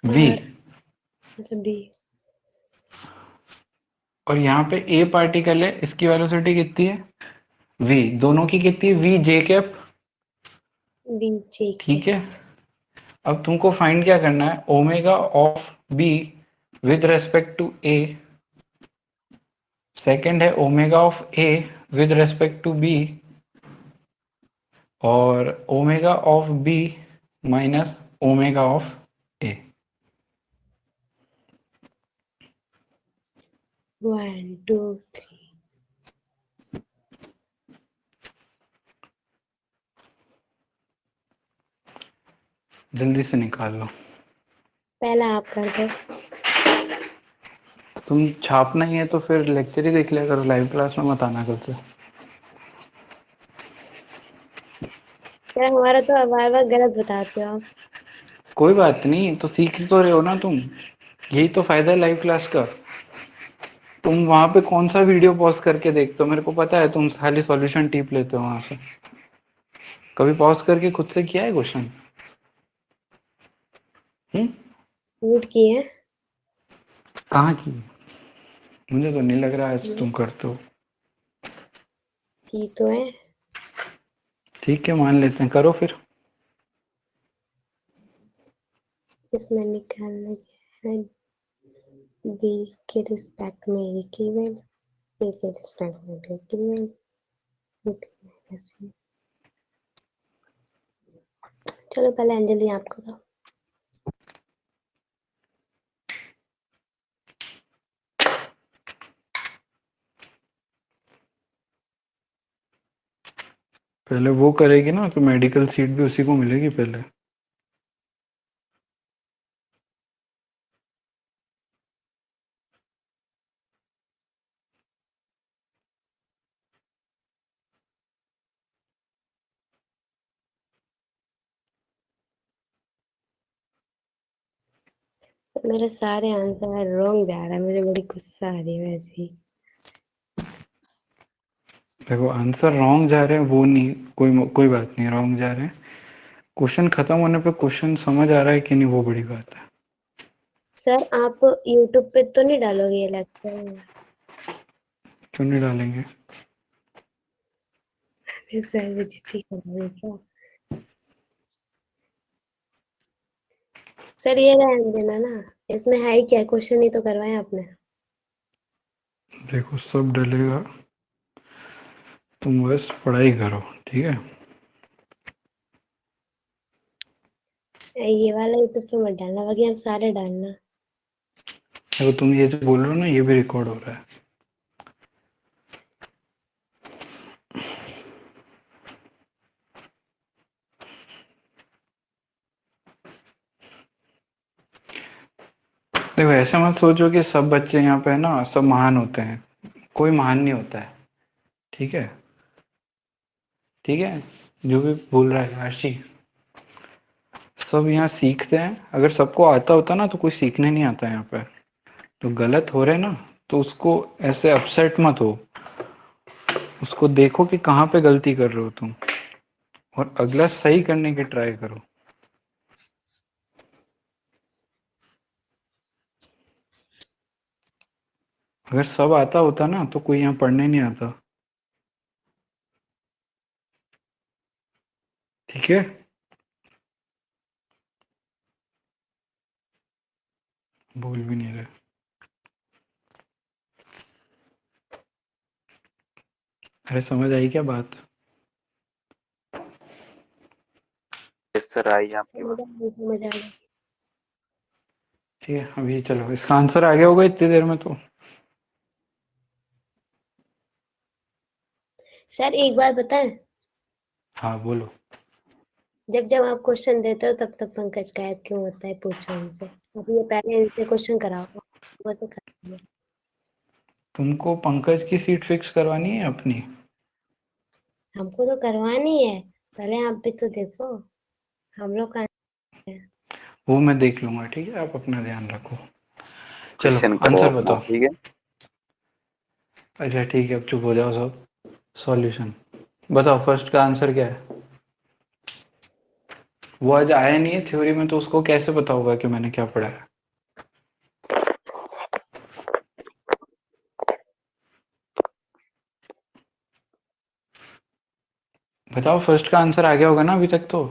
v। मतलब डी। और यहाँ पे ए पार्टिकल है, इसकी वेलोसिटी कितनी है? v। दोनों की कितनी है? v j cap. B j ठीक है, अब तुमको फाइंड क्या करना है? Omega of b with respect to a, second है omega of a with respect to b, और omega of b minus omega of a। 1 2 3। जल्दी से निकाल लो। पहला आप कर दो। तुम छापना ही है तो फिर लेक्चर ही देख लिया करो, लाइव क्लास में मत आना कल से। सर हमारा तो बार बार गलत बताते हो आप। कोई बात नहीं, तो सीख तो रहे हो ना तुम, यही तो फायदा है लाइव क्लास का। तुम वहां पे कौन सा वीडियो पॉज करके देखते हो? मेरे को पता है तुम खाली सॉल्यूशन टिप लेते हो वहां से। कभी पॉज करके खुद से किया है क्वेश्चन? शूट किए। कहाँ की? मुझे तो नहीं लग रहा है तुम करते हो। की तो है। ठीक है, मान लेते हैं, करो फिर। इसमें निकालना क्या है? बी के रिस्पेक्ट में ए की वैल्यू, ए के रिस्पेक्ट में बी की वैल्यू। चलो पहले अंजलि आप करो। पहले वो करेगी ना तो मेडिकल सीट भी उसी को मिलेगी पहले। मेरे सारे आंसर रॉन्ग जा रहा है, मुझे बड़ी गुस्सा आ रही है वैसे ही। देखो आंसर रॉन्ग जा रहे हैं वो नहीं, कोई बात नहीं, रॉन्ग जा रहे हैं। क्वेश्चन खत्म होने पे क्वेश्चन समझ आ रहा है कि नहीं, वो बड़ी बात है। सर आप यूट्यूब पे तो नहीं डालोगे ये लेक्चर? क्यों नहीं डालेंगे? सर बेइज्जती करोगे क्या? सर ये रहने देना ना, इसमें है ही क्या, क्वेश्चन ही तो करवाया आपने। देखो सब डलेगा, तुम बस पढ़ाई करो, ठीक है? ये वाला यूट्यूब पे मत डालना, बाकी आप सारे डालना। देखो तुम ये जो बोल रहे हो ना, ये भी रिकॉर्ड हो रहा है। देखो ऐसे मत सोचो कि सब बच्चे यहाँ पे है ना सब महान होते हैं, कोई महान नहीं होता है, ठीक है? ठीक है, जो भी बोल रहा है आशी, सब यहाँ सीखते हैं। अगर सबको आता होता ना तो कोई सीखने नहीं आता यहाँ पे। तो गलत हो रहे ना, तो उसको ऐसे अपसेट मत हो, उसको देखो कि कहाँ पे गलती कर रहे हो तुम, और अगला सही करने की ट्राई करो। अगर सब आता होता ना तो कोई यहाँ पढ़ने नहीं आता, ठीक है? बोल भी नहीं रहे। अरे समझ आई क्या बात? यस सर, आई आपकी समझ बात। आ गई, समझ आ गई। ठीक है, अभी चलो इसका आंसर आ गया होगा इतनी देर में तो। सर एक बात बताएं, हाँ बोलो। जब जब आप क्वेश्चन देते हो तब तब पंकज गायब क्यों होता है, पूछो इनसे। अब ये पहले इनसे क्वेश्चन कराओ, वो तो करेंगे। तुमको पंकज की सीट फिक्स करवानी है अपनी? हमको तो करवानी है, पहले आप भी तो देखो हम लोग का। वो मैं देख लूंगा, ठीक है, आप अपना ध्यान रखो। चलो क्वेश्चन करो आंसर अपना, बताओ। ठीक है। अच्छा ठीक है, अब चुप हो जाओ सब। सॉल्यूशन बताओ, फर्स्ट का आंसर क्या है? वो आज आया नहीं है थ्योरी में, तो उसको कैसे पता होगा कि मैंने क्या पढ़ा है? बताओ, फर्स्ट का आंसर आ गया होगा ना अभी तक तो?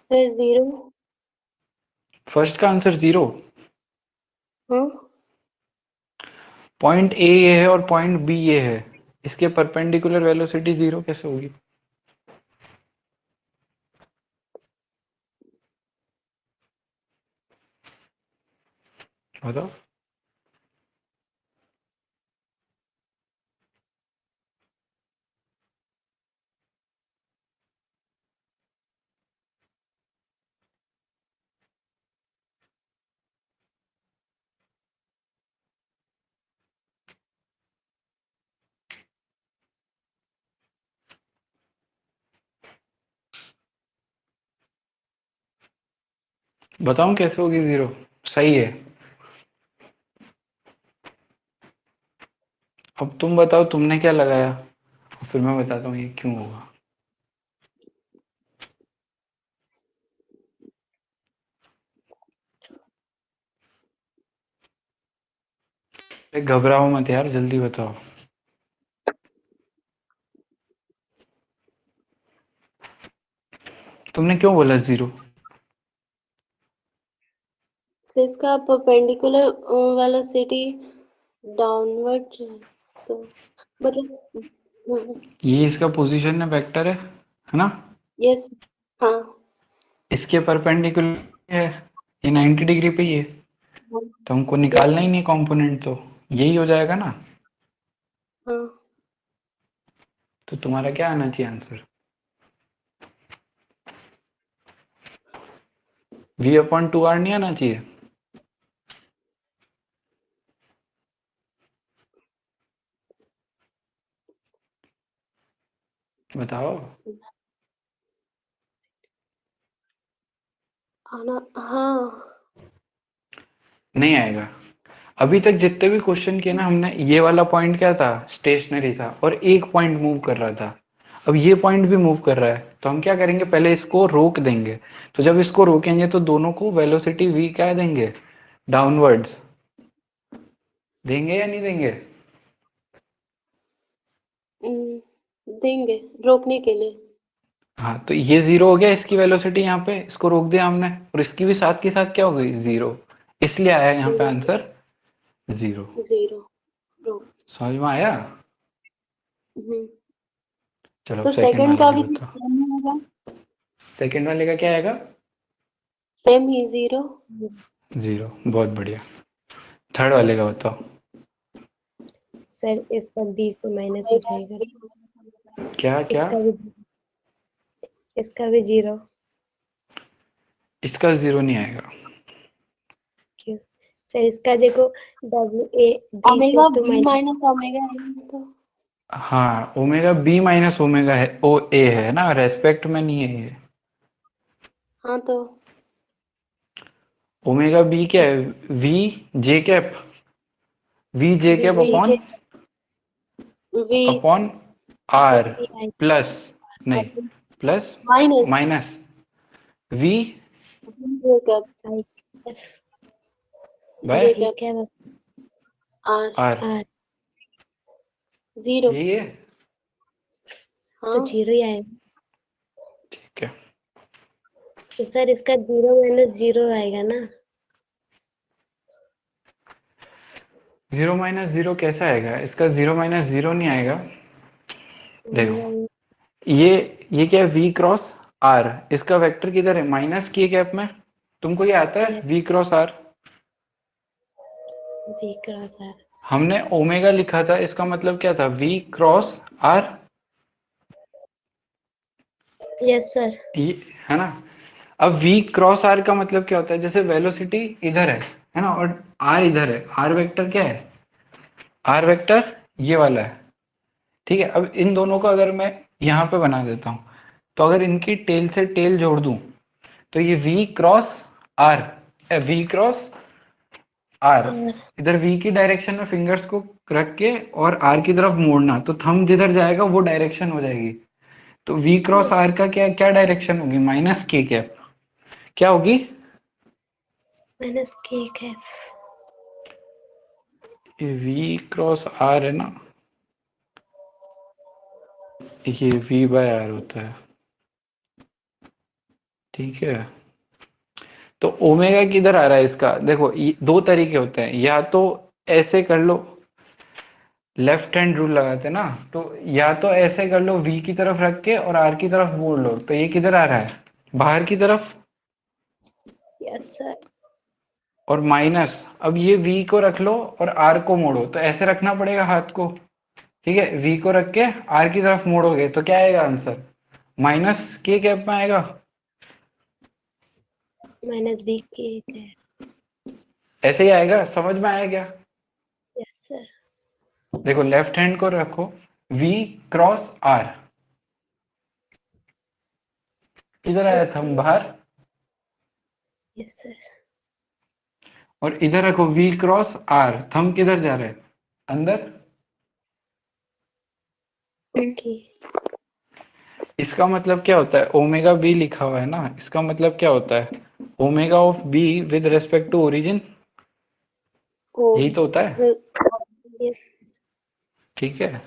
सर 0। फर्स्ट का आंसर 0? हाँ पॉइंट ए ये है और पॉइंट बी ये है, इसके परपेंडिकुलर वेलोसिटी 0 कैसे होगी? बताओ। बताऊं कैसे होगी 0? सही है। अब तुम बताओ तुमने क्या लगाया, फिर मैं बताता हूँ ये क्यों होगा। अरे घबराओ मत यार, जल्दी बताओ। तुमने क्यों बोला 0? सर इसका परपेंडिकुलर वेलोसिटी डाउनवर्ड तो मतलब ये इसका पोजीशन में वेक्टर है ना? यस। हाँ इसके परपेंडिकुलर है, ये 90 डिग्री पे ही है, तो हमको यस। निकालना ही नहीं कंपोनेंट, तो यही हो जाएगा ना। हाँ तो तुम्हारा क्या आना चाहिए आंसर? V/2R नहीं आना चाहिए? बताओ। आना। हाँ नहीं आएगा। अभी तक जितने भी क्वेश्चन किए ना हमने, ये वाला पॉइंट क्या था? स्टेशनरी था, और एक पॉइंट मूव कर रहा था। अब ये पॉइंट भी मूव कर रहा है, तो हम क्या करेंगे, पहले इसको रोक देंगे। तो जब इसको रोकेंगे तो दोनों को वेलोसिटी v क्या देंगे? डाउनवर्ड्स देंगे या नहीं देंगे? देंगे रोकने के लिए। हाँ, तो ये 0 हो गया, इसकी वेलोसिटी यहाँ पे, इसको रोक दिया हमने, और इसकी भी साथ के साथ क्या हो गई? 0। इसलिए आया यहाँ पे आंसर 0। 0 रोक। समझ में आया? हम्म, चलो अब तो सेकंड सेकंड वाले का का भी बताओ। सेम होगा। सेकंड वाले का क्या आएगा? सेम ही 0। 0, बहुत बढ़िया। थर्ड वाले का बताओ। सर इसका बी से माइनस हो जाएगा, क्या क्या? इसका भी 0। इसका 0 नहीं आएगा। क्यों? सर इसका देखो, डब्ल्यू ए बी से ओमेगा तो बी माइनस। माइनस ओमेगा है तो। हाँ, ओमेगा बी माइनस ओमेगा है, ओ ए है ना, रेस्पेक्ट में नहीं है ये। हाँ तो ओमेगा बी क्या है? वी जे कैप, वी जे cap V upon V upon R plus, नहीं, plus minus minus V Jacob by Jacob ठीक है, आर आर। 0। यही है। तो हाँ 0 ही आएगा। ठीक है। तो सर इसका 0 माइनस 0 आएगा ना। 0 माइनस 0 कैसा आएगा? इसका 0 माइनस 0 नहीं आएगा। देखो, ओमेगा ये क्या है? v क्रॉस r, इसका वेक्टर किधर है? माइनस की गैप में। तुमको ये आता है v cross r? B cross r. हमने ओमेगा लिखा था, इसका मतलब क्या था? V cross R, yes sir. ये है ना। अब V क्रॉस R का मतलब क्या होता है? जैसे वेलोसिटी इधर है ना, और R इधर है। R वेक्टर क्या है? R वेक्टर ये वाला है, ठीक है। अब इन दोनों को अगर मैं यहाँ पे बना देता हूँ, तो अगर इनकी टेल से टेल जोड़ दूं, तो ये V cross R, V cross R, और इधर V की डायरेक्शन में फिंगर्स को रख के और R की तरफ मोड़ना, तो थंब जिधर जाएगा वो डायरेक्शन हो जाएगी। तो V क्रॉस यस R का क्या क्या डायरेक्शन होगी? Minus K cap. क्या होगी? माइनस के है। ये V क्रॉस R है ना, ये V बाय R होता है, ठीक है। तो ओमेगा किधर आ रहा है इसका? देखो दो तरीके होते हैं, या तो ऐसे कर लो, लेफ्ट हैंड रूल लगाते हैं ना, तो या तो ऐसे कर लो, V की तरफ रख के और R की तरफ मोड़ लो, तो ये किधर आ रहा है? बाहर की तरफ। Yes sir. और माइनस, अब ये V को रख लो और R को मोड़ो, तो ऐसे रखना पड़ेगा हाथ को, ठीक है। V को रख के R की तरफ मोड़ोगे तो क्या आएगा आंसर? माइनस के कैप में आएगा। माइनस बी के है। ऐसे ही आएगा, समझ में आया क्या? Yes sir. देखो लेफ्ट हैंड को रखो, V क्रॉस R, किधर आया था? ओके। बाहर। Yes sir. और इधर रखो V क्रॉस R, थंब किधर जा रहा है? अंदर। ओके। इसका मतलब क्या होता है? ओमेगा बी लिखा हुआ है ना, इसका मतलब क्या होता है? Omega of B with respect to origin, ओ यही तो होता है, यस ठीक है।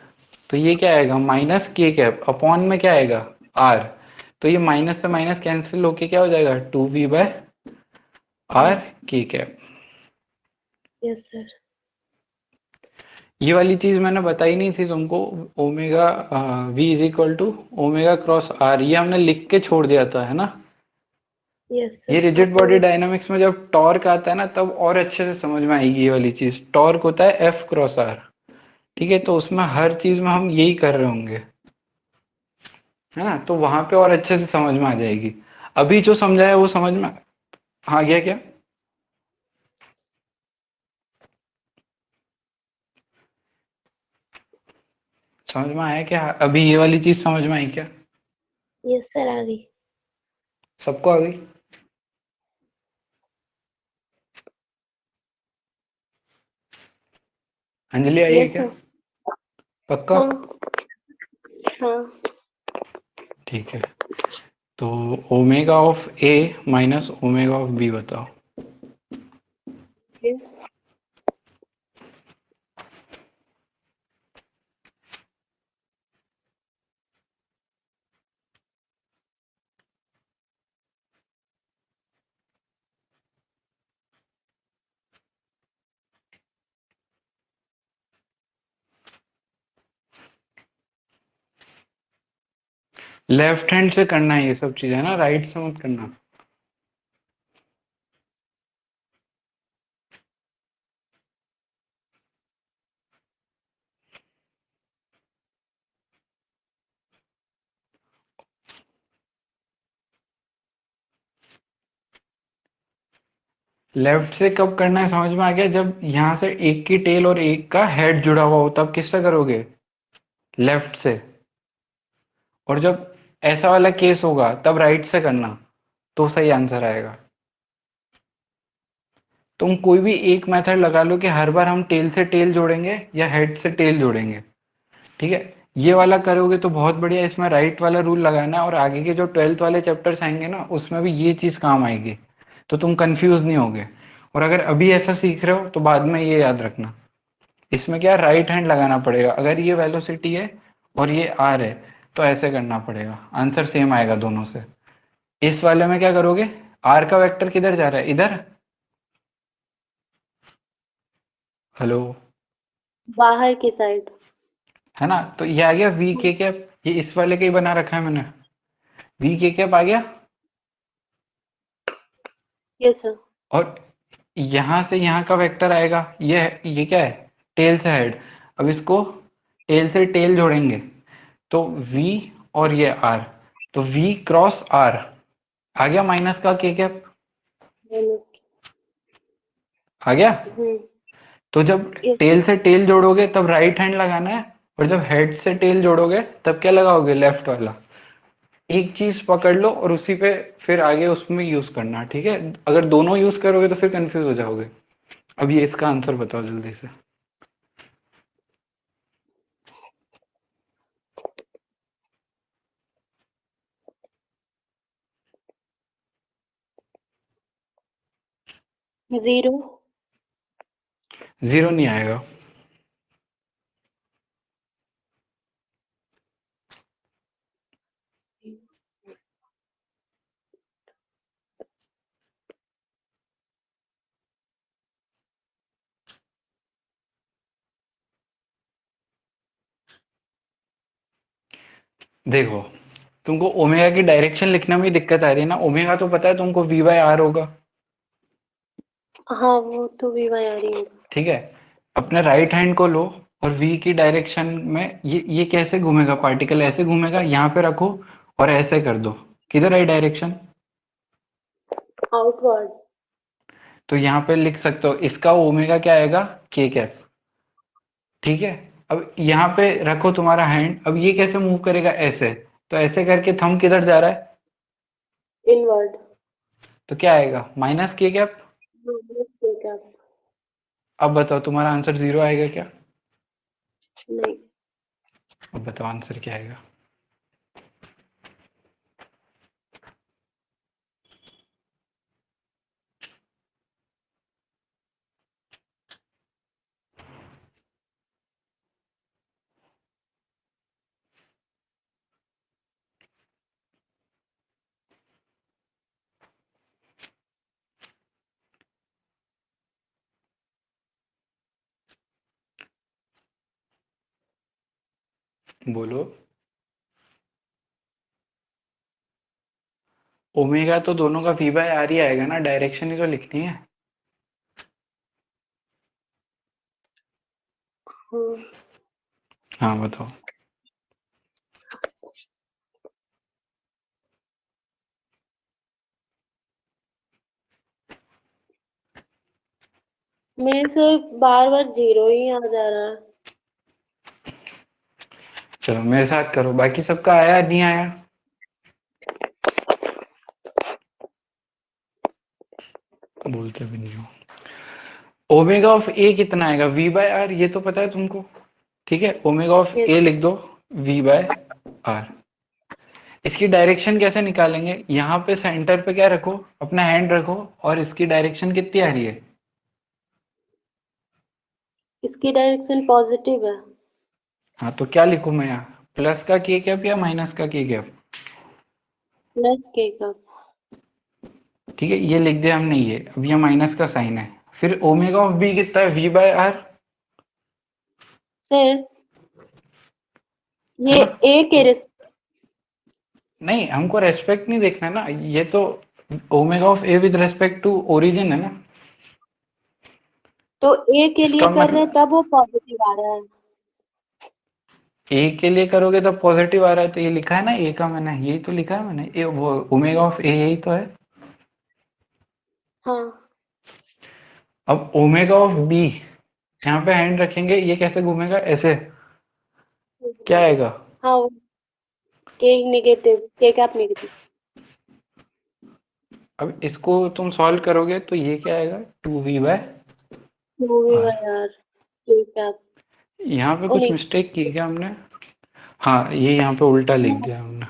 तो ये क्या आएगा? माइनस के कैप अपॉन में क्या आएगा? आर। तो ये माइनस से माइनस कैंसिल होके क्या हो जाएगा? 2v by r k cap. Yes sir. ये वाली चीज मैंने बताई नहीं थी तुमको, omega v is equal to omega cross r, ये हमने लिख के छोड़ दिया था, है ना। यस ये सर। रिजिड बॉडी डायनामिक्स में जब टॉर्क आता है ना, तब और अच्छे से समझ में आएगी ये वाली चीज। टॉर्क होता है एफ क्रॉस आर, ठीक है। तो उसमें हर चीज में हम यही कर रहे होंगे, है ना, तो वहां पे और अच्छे से समझ में आ जाएगी। अभी जो समझाया वो समझ में आ गया क्या? समझ में आया क्या? अभी ये वाली चीज समझ में आई क्या? यस सर आ गई। सबको आ गई? अंजलि आई है यस क्या? सर। पक्का? हाँ हाँ। ठीक है। तो omega of a minus omega of b बताओ। फिर लेफ्ट हैंड से करना है ये सब चीजें, है ना, राइट से मत करना। लेफ्ट से कब करना है समझ में आ गया? जब यहाँ से एक की टेल और एक का हेड जुड़ा हुआ हो, तब किससे करोगे? लेफ्ट से। और जब ऐसा वाला केस होगा तब राइट से करना, तो सही आंसर आएगा। तुम कोई भी एक मेथड लगा लो कि हर बार हम टेल से टेल जोड़ेंगे या हेड से टेल जोड़ेंगे, ठीक है। ये वाला करोगे तो बहुत बढ़िया, इसमें राइट वाला रूल लगाना है, और आगे के जो 12th वाले चैप्टर्स आएंगे ना, उसमें भी ये चीज काम आएगी, तो तुम कंफ्यूज नहीं होगे। और अगर अभी ऐसा सीख रहे हो तो बाद में ये याद रखना, इसमें क्या राइट हैंड लगाना पड़ेगा। अगर ये वेलोसिटी है और ये आर है, तो ऐसे करना पड़ेगा, आंसर सेम आएगा दोनों से। इस वाले में क्या करोगे? आर का वेक्टर किधर जा रहा है? इधर। हेलो। बाहर की साइड। है ना, तो ये आ गया वी के कैप, ये इस वाले का ही बना रखा है मैंने, वी के कैप आ गया। Yes sir. और यहाँ से यहाँ का वेक्टर आएगा, ये क्या है? टेल से हेड। अब इसको टेल से टेल जोड़ेंगे तो v और ये r, तो v क्रॉस r आ गया माइनस का k कैप, माइनस आ गया। हम्म तो जब यस टेल से टेल जोड़ोगे तब राइट हैंड लगाना है, और जब हेड से टेल जोड़ोगे तब क्या लगाओगे, लेफ्ट वाला। एक चीज पकड़ लो और उसी पे फिर आगे उसमें यूज करना, ठीक है। अगर दोनों यूज करोगे तो फिर कंफ्यूज हो जाओगे। अब ये इसका आंसर बताओ जल्दी से। जीरो। जीरो नहीं आएगा। देखो, तुमको ओमेगा की डायरेक्शन लिखने में दिक्कत आ रही है ना। ओमेगा तो पता है तुमको वी बाय आर होगा, हाँ वो तो भी वही आ रही है। ठीक है। अपने राइट हैंड को लो और v की डायरेक्शन में ये कैसे घूमेगा, पार्टिकल ऐसे घूमेगा, यहाँ पे रखो और ऐसे कर दो। किधर आई डायरेक्शन, आउटवर्ड। तो यहाँ पे लिख सकते हो इसका ओमेगा क्या आएगा, k कैप, ठीक है। अब यहाँ पे रखो तुम्हारा हैंड, अब ये कैसे मूव करेगा, ऐसे। तो ऐसे करके थंब किधर जा रहा है, इनवर्ड। तो क्या आएगा, माइनस k कैप। माइनस के कैप। अब बताओ तुम्हारा आंसर जीरो आएगा क्या। नहीं। अब बताओ आंसर क्या आएगा। बोलो। ओमेगा तो दोनों का v बाय आर ही आएगा ना, डायरेक्शन ही तो लिखनी है। हम्म हाँ बताओ। मेरे से बार बार जीरो ही आ जा रहा है। चलो मेरे साथ करो, बाकी सबका आया नहीं आया। बोलते भी नहीं हो। ओमेगा ऑफ ए कितना आएगा, v बाय आर, ये तो पता है तुमको, ठीक है। Omega of yes. ए लिख दो, v बाय आर। इसकी डायरेक्शन कैसे निकालेंगे, यहाँ पे सेंटर पे क्या रखो, अपना हैंड रखो, और इसकी डायरेक्शन कितनी आ रही है, इसकी डायरेक्शन पॉजिटिव है। हाँ तो क्या लिखूं मैं यहाँ, प्लस का के कैप या माइनस का के कैप, प्लस के कैप। ठीक है। ये लिख दिया हमने, ये अब ये माइनस का साइन है। फिर ओमेगा ऑफ बी कितना है, v बाय आर, सर है ये ना। ए के तो रिस नहीं, हमको रेस्पेक्ट नहीं देखना ना, ये तो omega of a with respect to origin है ना। तो ए के लिए इसका कर रहे हैं मतलब तब वो पॉजिटिव आ रहा है। ए के लिए करोगे तो पॉजिटिव आ रहा है, तो ये लिखा है ना ए का, मैंने यही तो लिखा है मैंने, ये वो ओमेगा ऑफ ए यही तो है। हाँ अब ओमेगा ऑफ बी, यहाँ पे हैंड रखेंगे, ये कैसे घूमेगा, ऐसे, क्या आएगा, हाँ के नेगेटिव के कैप नेगेटिव। अब इसको तुम सॉल्व करोगे तो ये क्या आएगा, टू वी बाय मूवी आर। यार के कैप। यहाँ पे ओ कुछ नहीं। मिस्टेक की क्या हमने, हाँ ये यहाँ पे उल्टा लिख दिया हमने,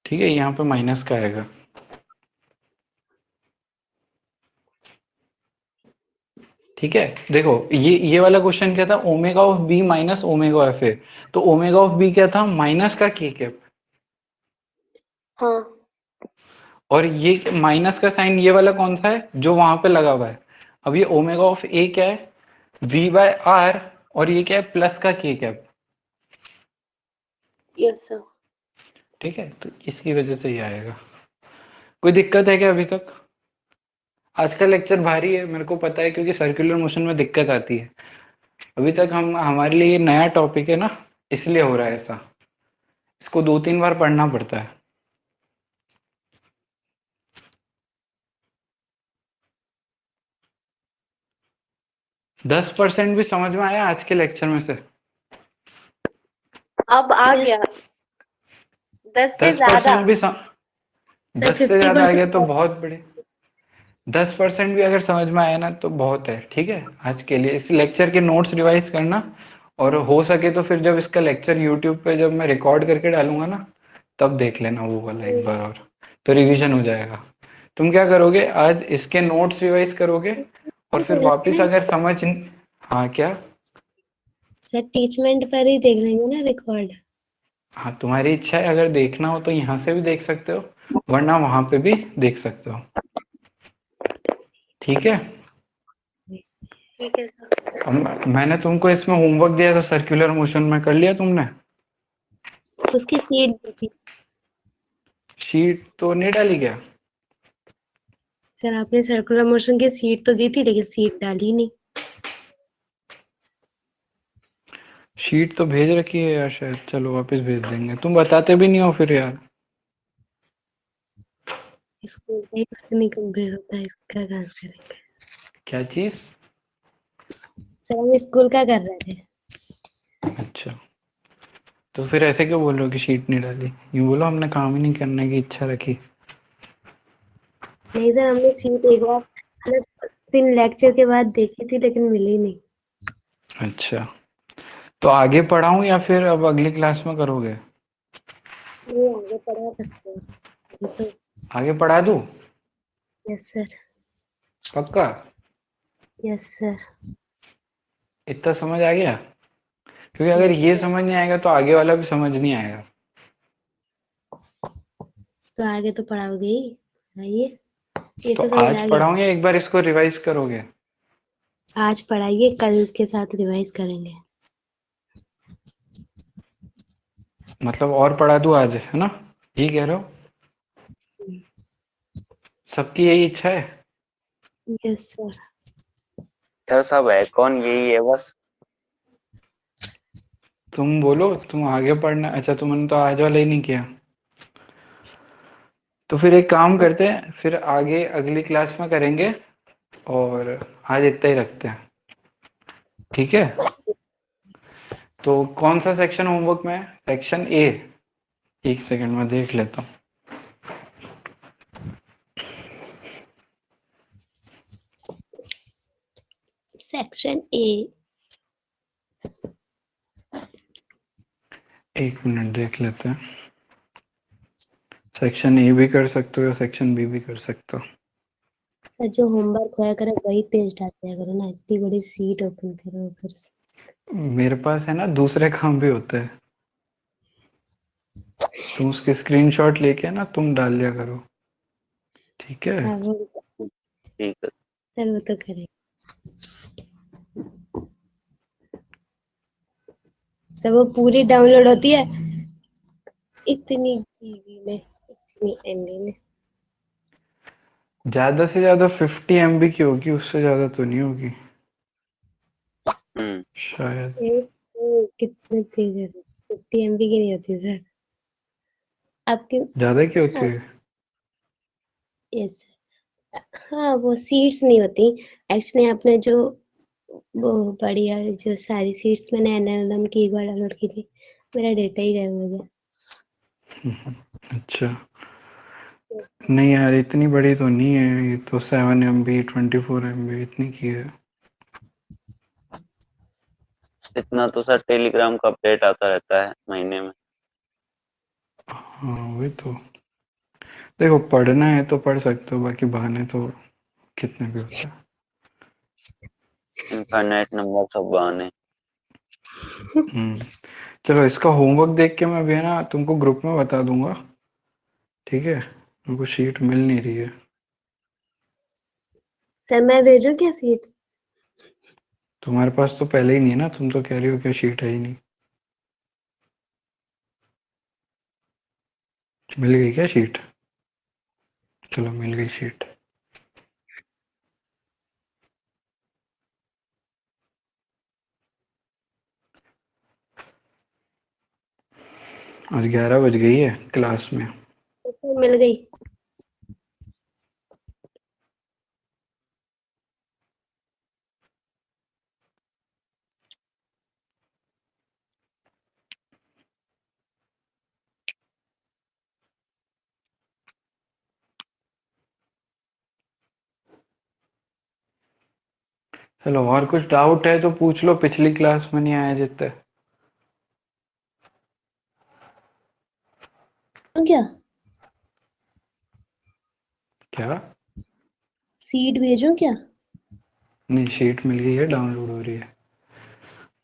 ठीक है। यहाँ पे माइनस का आएगा, ठीक है। देखो ये वाला क्वेश्चन क्या था, omega of B minus omega of A, तो ओमेगा ऑफ बी क्या था, माइनस का के कैप, हाँ और ये माइनस का साइन ये वाला कौन सा है, जो वहां पे लगा हुआ है। अब ये ओमेगा ऑफ ए क्या है, वी बाय आर, और ये क्या है, प्लस का के कैप, यस सर। ठीक है। तो इसकी वजह से ये आएगा। कोई दिक्कत है क्या अभी तक। आज का लेक्चर भारी है, मेरे को पता है, क्योंकि सर्कुलर मोशन में दिक्कत आती है। अभी तक हम हमारे लिए ये नया टॉपिक है ना, इसलिए हो रहा है ऐसा। इसको 2-3 बार पढ़ना पड़ता है। दस परसेंट भी समझ में आया आज के लेक्चर में से? अब आ यस गया 10 से 10% ज्यादा। भी सर 10 से ज्यादा आ गया तो 50%। बहुत बड़ी। 10% भी अगर समझ में आया ना तो बहुत है। ठीक है, आज के लिए इस लेक्चर के नोट्स रिवाइज करना, और हो सके तो फिर जब इसका लेक्चर यूट्यूब पे जब मैं रिकॉर्ड करके डालूंगा ना, तब देख लेना वो वाला एक बार, और तो रिवीजन हो जाएगा। तुम क्या करोगे, आज इसके नोट्स रिवाइज करोगे, और फिर वापस अगर हाँ क्या? सर टीचमेंट पर ही देख लेंगे ना रिकॉर्ड। हाँ, तुम्हारी इच्छा है, अगर देखना हो तो यहाँ से भी देख सकते हो, वरना वहां पे भी देख सकते हो। ठीक है। ठीक है सर। अब मैंने तुमको इसमें होमवर्क दिया था सर्कुलर मोशन में, कर लिया तुमने? उसकी सीट दी थी। शीट तो नहीं डाली क्या? सर आपने सर्कुलर मोशन की सीट तो दी थी, लेकिन सीट डाली नहीं। शीट तो भेज रखी है यार शायद, चलो वापस भेज देंगे। तुम बताते भी नहीं हो फिर यार। स्कूल का ही कुछ नहीं कंप्लीट होता है, इसका कहाँ से करेंगे। क्या चीज? सर हम स्कूल का कर रहे थे। अच्छा, तो फिर ऐसे क्यों बोल रहे हो कि शीट नहीं डाली? यूं बोलो हमने काम ही नहीं करने की इच्छा रखी। नहीं सर, हमने सीट एक बार मतलब 3 लेक्चर के बाद देखी थी, लेकिन मिली नहीं। अच्छा, तो आगे पढ़ाऊं या फिर अब अगली क्लास में करोगे? ये आगे पढ़ा सकते हैं अभी तो। आगे पढ़ा दूं? Yes sir. पक्का? Yes sir. इतना समझ आ गया? क्योंकि अगर यस ये सर। समझ नहीं आएगा तो आगे वाला भी समझ नहीं आएगा। तो आगे तो पढ़ाओगे ही, पढ़ाइए। ये तो तो समझ आज आ गया। पढ़ाऊं या एक बार इसको रिवाइज करोगे? आज पढ़ाइए, कल के साथ रिवाइज करेंगे। मतलब और पढ़ा दूं आज, है ना? ये कह रहे हो? सबकी यही इच्छा है? Yes sir. सर सब है कौन, यही है बस। तुम बोलो, तुम आगे पढ़ना। अच्छा, तुमने तो आज वाला ही नहीं किया। तो फिर एक काम करते हैं, फिर आगे अगली क्लास में करेंगे, और आज इतना ही रखते हैं। ठीक है। तो कौन सा सेक्शन होमवर्क में है? Section A. एक सेकंड में देख लेता हूँ। Section A. एक मिनट देख लेते हैं। सेक्शन ए भी कर सकते हो या सेक्शन बी भी कर सकते हो। सर जो होमवर्क होया करे वही पेज डाल दिया करो ना, इतनी बड़ी सीट ओपन करो फिर। मेरे पास है ना दूसरे काम भी होते हैं। तुम उसके स्क्रीनशॉट लेके ना तुम डाल लिया करो। ठीक है। हाँ वो ठीक है। सर वो तो करे। सर वो पूरी डाउनलोड होती है इतनी जीबी में, इतनी एमबी में। ज्यादा से ज्यादा 50 MB की होगी, उससे ज्यादा तो नहीं होगी हम्म। शायद। एक तो कितने तेज है, 50 एमबी की नहीं होती सर आपके। ज्यादा की होती हाँ। है? Yes sir. हाँ वो सीट्स नहीं होती एक्चुअली। आपने जो वो बढ़िया जो सारी सीट्स मैंने एनएलएम की एक बार डाउनलोड की थी, मेरा डेटा ही गायब हो गया। अच्छा, नहीं यार इतनी बड़ी तो नहीं है, ये तो 7 MB 24 MB इतनी की है। इतना तो सर टेलीग्राम का अपडेट आता रहता है महीने में। हाँ वही तो। देखो पढ़ना है तो पढ़ सकते हो, बाकी बहाने तो कितने भी होते हैं। इंटरनेट नंबर सब बहाने। हम्म। चलो इसका होमवर्क देख के मैं अभी है ना तुमको ग्रुप में बता दूंगा। ठीक है, मेरे को शीट मिल नहीं रही है। सर मैं भेजूं क्या सीट? तुम्हारे पास तो पहले ही नहीं है ना, तुम तो कह रही हो कि शीट है ही नहीं। मिल गई क्या शीट? चलो मिल गई शीट। आज 11 बज गई है क्लास में। तो मिल गई। चलो, और कुछ डाउट है तो पूछ लो, पिछली क्लास में नहीं आया जितने। क्या क्या? सीट भेजूं क्या? नहीं, शीट मिल गई है, डाउनलोड हो रही है।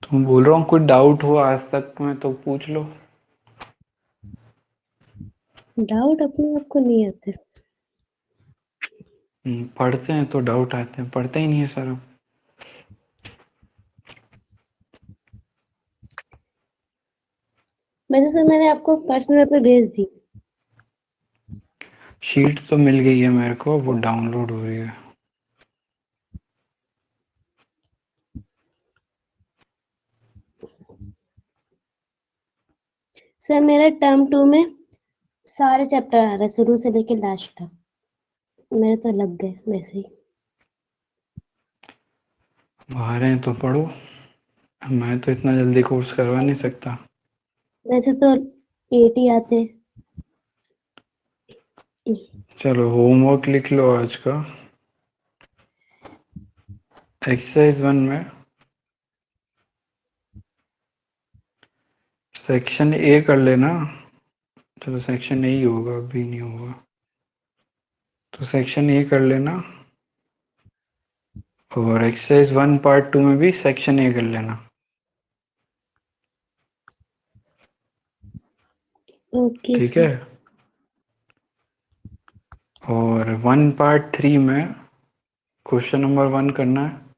तो मैं बोल रहा हूँ कुछ डाउट हो आज तक में तो पूछ लो। डाउट अपने आप को नहीं आते। पढ़ते हैं तो डाउट आते हैं, पढ़ते ही नहीं है सर। वैसे सर मैंने आपको पर्सनल पे भेज दी। शीट तो मिल गई है मेरे को, वो डाउनलोड हो रही है। सर मेरा टर्म 2 में सारे चैप्टर आ रहे शुरू से लेके लास्ट तक। मेरे तो लग गए वैसे ही। बाहर हैं तो पढ़ो, मैं तो इतना जल्दी कोर्स करवा नहीं सकता। वैसे तो 80 आते। चलो होमवर्क लिख लो आज का। एक्सरसाइज 1 में सेक्शन ए कर लेना। चलो सेक्शन ए ही होगा, अभी नहीं होगा तो सेक्शन ए कर लेना। और एक्सरसाइज 1 पार्ट 2 में भी सेक्शन ए कर लेना। ओके ठीक है। सर। और 1 पार्ट 3 में क्वेश्चन नंबर 1 करना है।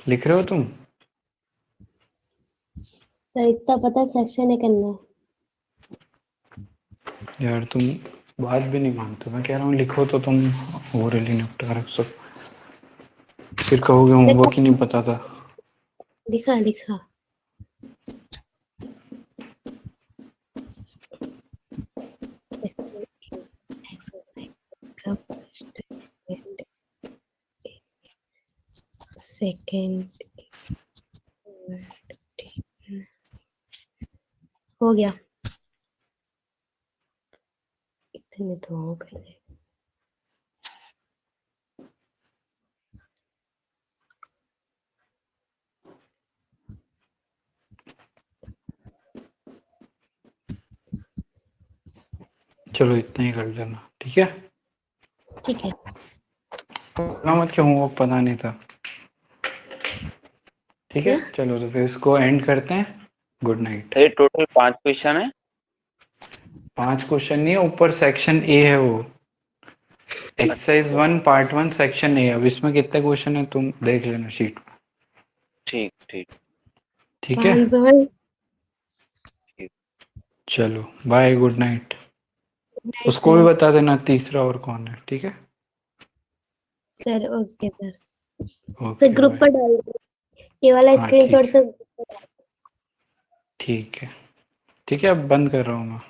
लिख रहे हो तुम? सर इतना पता सेक्शन ए करना है। यार तुम बात भी नहीं मानते। मैं कह रहा हूँ लिखो तो तुम ओरली निपटा रख सो, फिर कहोगे सर होमवर्क ही नहीं पता था। लिखा लिखा। सेकंड हो गया। इतने तो हो गए। चलो इतना ही कर लेना, ठीक है। ठीक है। ना मत क्यों, होमवर्क पता नहीं था। ठीक है, क्या? चलो तो फिर इसको एंड करते हैं। Good night. ये टोटल 5 क्वेश्चन है। 5 क्वेश्चन नहीं है, ऊपर सेक्शन ए है वो। Exercise 1 part 1 section A. अब इसमें कितने क्वेश्चन है तुम देख लेना शीट में। ठीक ठीक ठीक है, 500। ठीक। चलो बाय, गुड नाइट। नाइट उसको भी सर। बता देना तीसरा और कौन है, ठीक है। Sir okay sir. Sir okay group by. पर डाल दो ये वाला हाँ ठीक स्क्रीनशॉट है, सर। ठीक है। ठीक है, अब बंद कर रहा हूँ मैं।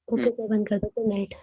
ओके सर बंद कर दो। Good night.